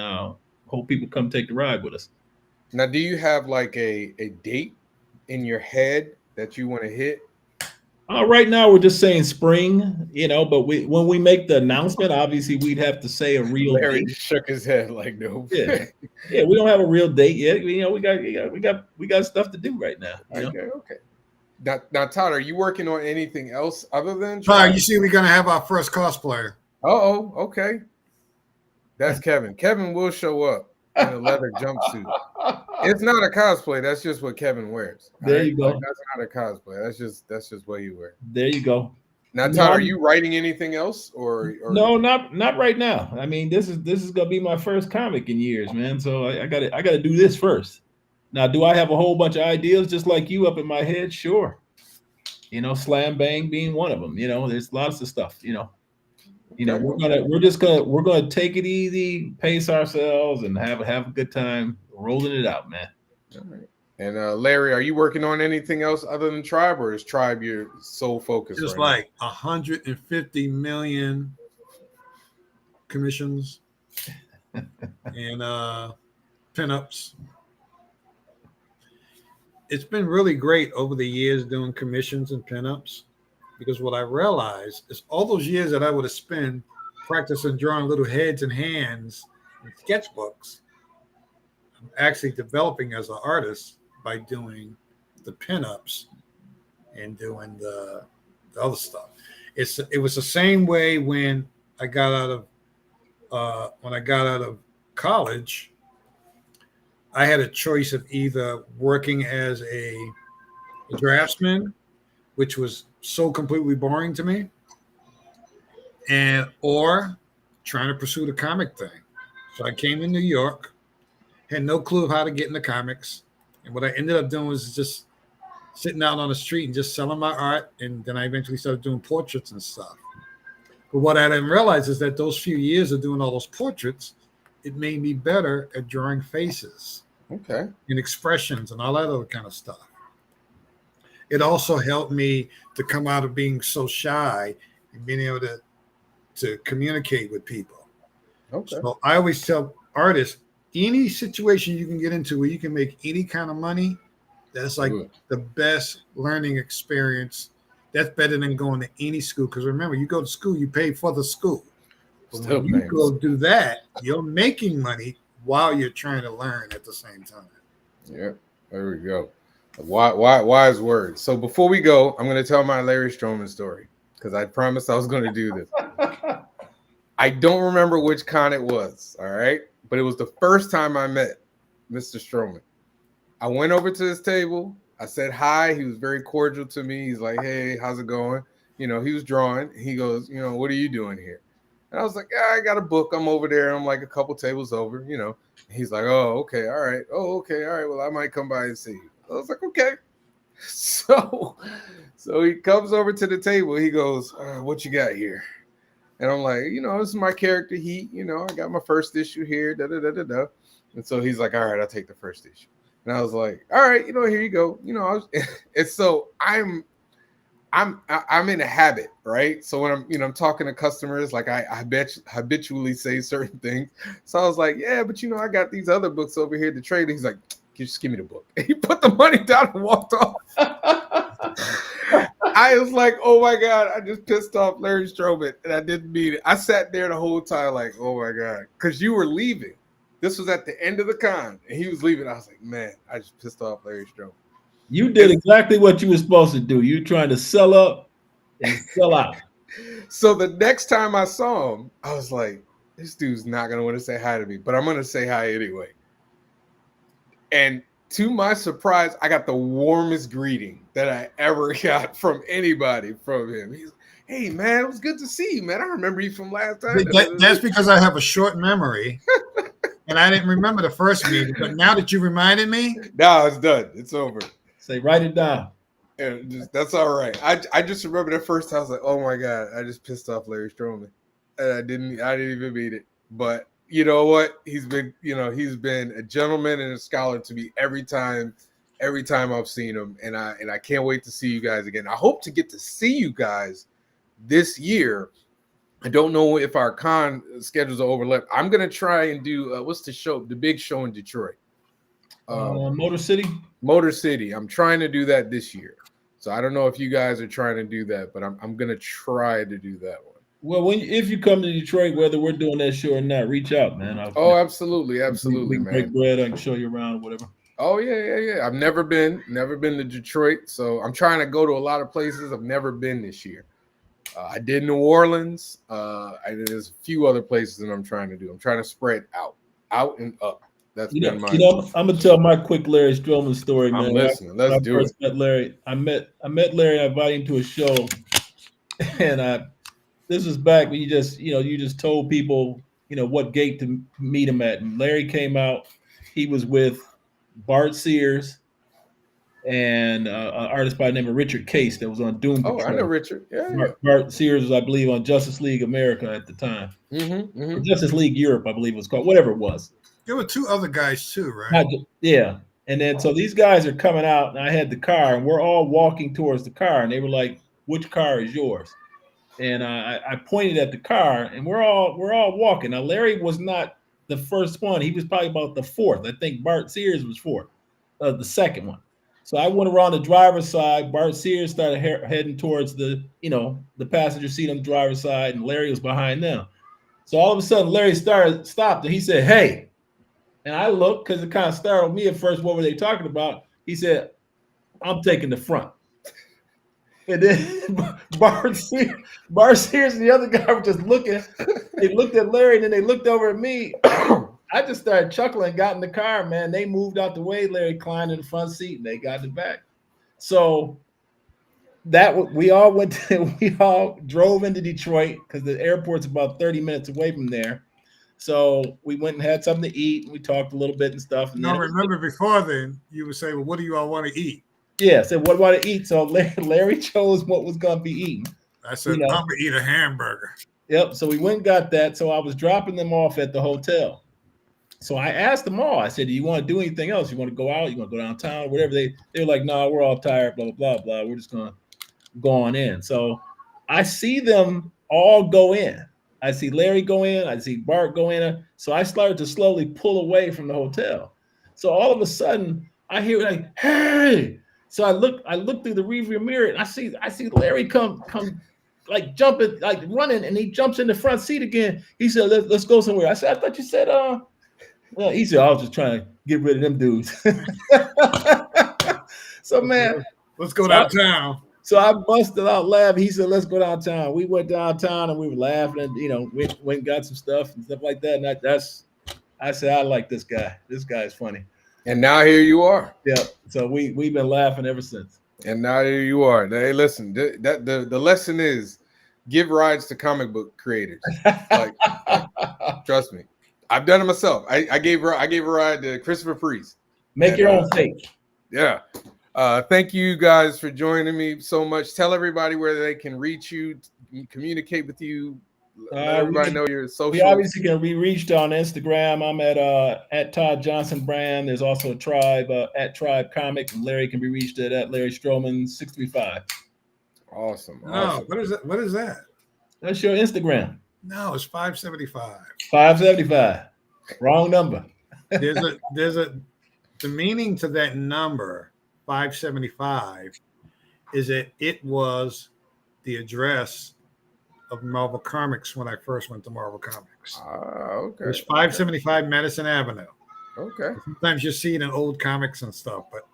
hope people come take the ride with us. Now, do you have like a date in your head that you want to hit? Right now, we're just saying spring, but when we make the announcement, obviously we'd have to say a real Larry date. just shook his head like, no. Yeah, we don't have a real date yet. We got stuff to do right now. Okay. Now, Todd, are you working on anything else other than? Todd, you see, we're gonna have our first cosplayer. Oh, okay. That's Kevin. Kevin will show up in a leather jumpsuit. It's not a cosplay. That's just what Kevin wears. There you go. Like, that's not a cosplay. That's just what he wears. There you go. Now, Todd, are you writing anything else, or no? Not right now. I mean, this is gonna be my first comic in years, man. So I gotta do this first. Now, do I have a whole bunch of ideas just like you up in my head? Sure. Slam Bang being one of them. There's lots of stuff. We're gonna take it easy, pace ourselves, and have a good time rolling it out, man. All right. And Larry, are you working on anything else other than Tribe, or is Tribe your sole focus? Just like 150 million commissions and pinups. It's been really great over the years doing commissions and pinups, because what I realized is all those years that I would have spent practicing drawing little heads and hands and sketchbooks, I'm actually developing as an artist by doing the pinups and doing the other stuff. It was the same way when I got out of college. I had a choice of either working as a draftsman, which was so completely boring to me, or trying to pursue the comic thing. So I came to New York, had no clue of how to get into comics. And what I ended up doing was just sitting out on the street and just selling my art. And then I eventually started doing portraits and stuff. But what I didn't realize is that those few years of doing all those portraits, it made me better at drawing faces, okay, and expressions and all that other kind of stuff. It also helped me to come out of being so shy and being able to communicate with people. Okay. So I always tell artists, any situation you can get into where you can make any kind of money, that's like the best learning experience. That's better than going to any school. Because remember, you go to school, you pay for the school. But when you go do that, you're making money while you're trying to learn at the same time. Yeah, there we go. Wise words. So before we go, I'm going to tell my Larry Stroman story, because I promised I was going to do this. I don't remember which con it was, all right? But it was the first time I met Mr. Stroman. I went over to his table. I said hi. He was very cordial to me. He's like, hey, how's it going? He was drawing. He goes, what are you doing here? And I was like, yeah, I got a book. I'm over there. I'm like a couple tables over, He's like, oh, okay, all right. Oh, okay, all right. Well, I might come by and see you. I was like, okay. So he comes over to the table. He goes, what you got here? And I'm like, this is my character Heat. I got my first issue here. Da da da da da. And so he's like, all right, I'll take the first issue. And I was like, all right, here you go. It's so I'm in a habit, right? So when I'm talking to customers, like I habitually say certain things. So I was like, yeah, but I got these other books over here to trade. He's like, just give me the book. And he put the money down and walked off. I was like, oh my God, I just pissed off Larry Stroman, and I didn't mean it. I sat there the whole time like, oh my God, because you were leaving. This was at the end of the con, and he was leaving. I was like, man, I just pissed off Larry Stroman. You did exactly what you were supposed to do. You trying to sell up and sell out. So the next time I saw him, I was like, this dude's not going to want to say hi to me, but I'm going to say hi anyway. And to my surprise, I got the warmest greeting that I ever got from anybody from him. He's like, hey, man, it was good to see you, man. I remember you from last time. That's because I have a short memory. And I didn't remember the first meeting. But now that you reminded me. No, it's done. It's over. Say, write it down. And that's all right. I just remember the first time I was like, oh my God, I just pissed off Larry Stroman. And I didn't even mean it. But you know what? He's been a gentleman and a scholar to me every time every time I've seen them, and I can't wait to see you guys again. I hope to get to see you guys this year. I don't know if our con schedules are overlapped. I'm gonna try and do what's the big show in Detroit? Motor City. Motor City. I'm trying to do that this year. So I don't know if you guys are trying to do that, but I'm gonna try to do that one. Well, if you come to Detroit, whether we're doing that show or not, reach out, man. Absolutely, we can man. break bread. I can show you around, whatever. Oh yeah. I've never been to Detroit, so I'm trying to go to a lot of places. I've never been this year. I did New Orleans. There's a few other places that I'm trying to do. I'm trying to spread out and up. That's been my. I'm gonna tell my quick Larry Stroman story, man. I'm listening. Let's do it. Met Larry. I met Larry. I invited him to a show, and this was back when you just told people what gate to meet him at. And Larry came out. He was with Bart Sears and an artist by the name of Richard Case that was on Doom Patrol. Oh, I know Richard. Yeah. Bart Sears was, I believe, on Justice League America at the time. Mm-hmm. Justice League Europe, I believe it was called, whatever it was. There were two other guys too, right? Yeah. And then so these guys are coming out, and I had the car, and we're all walking towards the car, and they were like, "Which car is yours?" And I pointed at the car, and we're all walking. Now Larry was not the first one; he was probably about the fourth. I think Bart Sears was fourth, the second one. So I went around the driver's side. Bart Sears started heading towards the passenger seat on the driver's side, and Larry was behind them. So all of a sudden, Larry stopped, and he said, "Hey." And I looked because it kind of startled me at first. What were they talking about? He said, "I'm taking the front." And then Bart Sears and the other guy were just looking. They looked at Larry, and then they looked over at me. I just started chuckling, got in the car, man. They moved out the way. Larry climbed in the front seat, and they got in the back. So we all drove into Detroit because the airport's about 30 minutes away from there. So we went and had something to eat, and we talked a little bit and stuff. And remember before then, you would say, "Well, what do you all want to eat?" Yeah, I said, "What do I want to eat?" So Larry chose what was going to be eaten. I said, "I'm going to eat a hamburger." Yep. So we went and got that. So I was dropping them off at the hotel. So I asked them all. I said, "Do you want to do anything else? You want to go out? You want to go downtown? Whatever." They were like, "No, we're all tired. Blah blah blah blah. We're just going to go on in." So I see them all go in. I see Larry go in. I see Bart go in. So I started to slowly pull away from the hotel. So all of a sudden, I hear like, "Hey!" So I look through the rearview mirror, and I see Larry come like jumping, like running, and he jumps in the front seat again. He said, "Let's go somewhere." I said, "I thought you said Well, he said, "I was just trying to get rid of them dudes." So man, let's go downtown. So I busted out laughing. He said, "Let's go downtown." We went downtown and we were laughing, and went and got some stuff and stuff like that. And I said, "I like this guy. This guy is funny." And now here you are. Yeah. So we've been laughing ever since. And now here you are. Hey, listen, the lesson is give rides to comic book creators. Like, trust me, I've done it myself. I gave a ride to Christopher Priest. Make your own fate. Yeah. Thank you guys for joining me so much. Tell everybody where they can reach you, communicate with you. Let everybody know your social. We obviously can be reached on Instagram. I'm at Todd Johnson Brand. There's also a Tribe at Tribe Comic. And Larry can be reached at Larry Stroman 635. Awesome. No, what is that? What is that? That's your Instagram. No, it's 575. 575. Wrong number. The meaning to that number 575 is that it was the address of Marvel Comics when I first went to Marvel Comics. Okay. It's 575 Madison Avenue. Okay. Sometimes you see it in old comics and stuff, but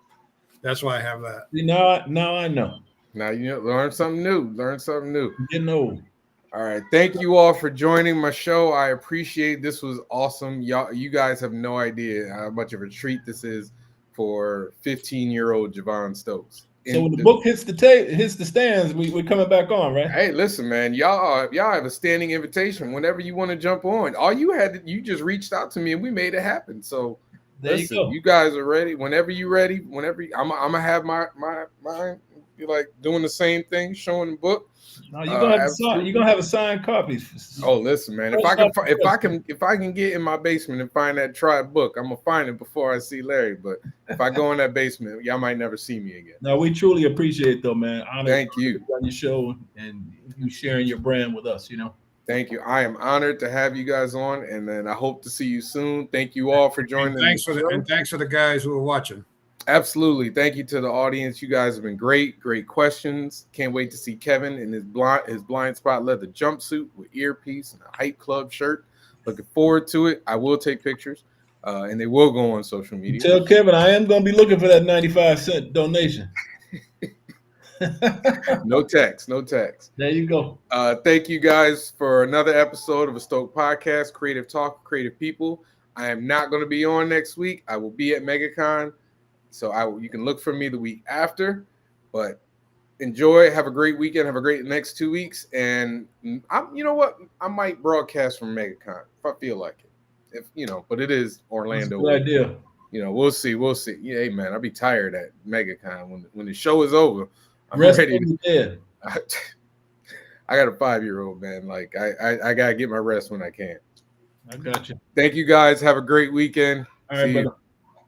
that's why I have that. Now I know. Now you learn something new. Getting old. All right. Thank you all for joining my show. I appreciate this. Was awesome. You guys have no idea how much of a treat this is for 15-year-old Javon Stokes. So when the book hits the stands, we're coming back on, right? Hey, listen, man, y'all have a standing invitation whenever you want to jump on. All you just reached out to me and we made it happen. So there listen, you go. You guys are ready. Whenever you're ready, I'm gonna have my you like doing the same thing, showing the book. No, you're gonna have a signed copy. Oh, listen, man. If I can get in my basement and find that tribe book, I'm gonna find it before I see Larry. But if I go in that basement, y'all might never see me again. No, we truly appreciate it, though, man. Thank you on your show and you sharing your brand with us. Thank you. I am honored to have you guys on, and then I hope to see you soon. Thank you all for joining. Thanks for the guys who are watching. Absolutely. Thank you to the audience. You guys have been great. Great questions. Can't wait to see Kevin in his blind spot leather jumpsuit with earpiece and a Hype Club shirt. Looking forward to it. I will take pictures, and they will go on social media. Tell Kevin I am going to be looking for that 95-cent donation. No tax. There you go. Thank you guys for another episode of A Stoked Podcast, Creative Talk, Creative People. I am not going to be on next week. I will be at MegaCon. So you can look for me the week after, but enjoy. Have a great weekend. Have a great next 2 weeks. And you know what? I might broadcast from MegaCon if I feel like it. But it is Orlando. That's a good idea. We'll see. Yeah, hey man, I'll be tired at MegaCon when the show is over. I'm Rest ready. I got a 5-year-old, man. Like I gotta get my rest when I can. I got you. Thank you guys. Have a great weekend. All right, brother.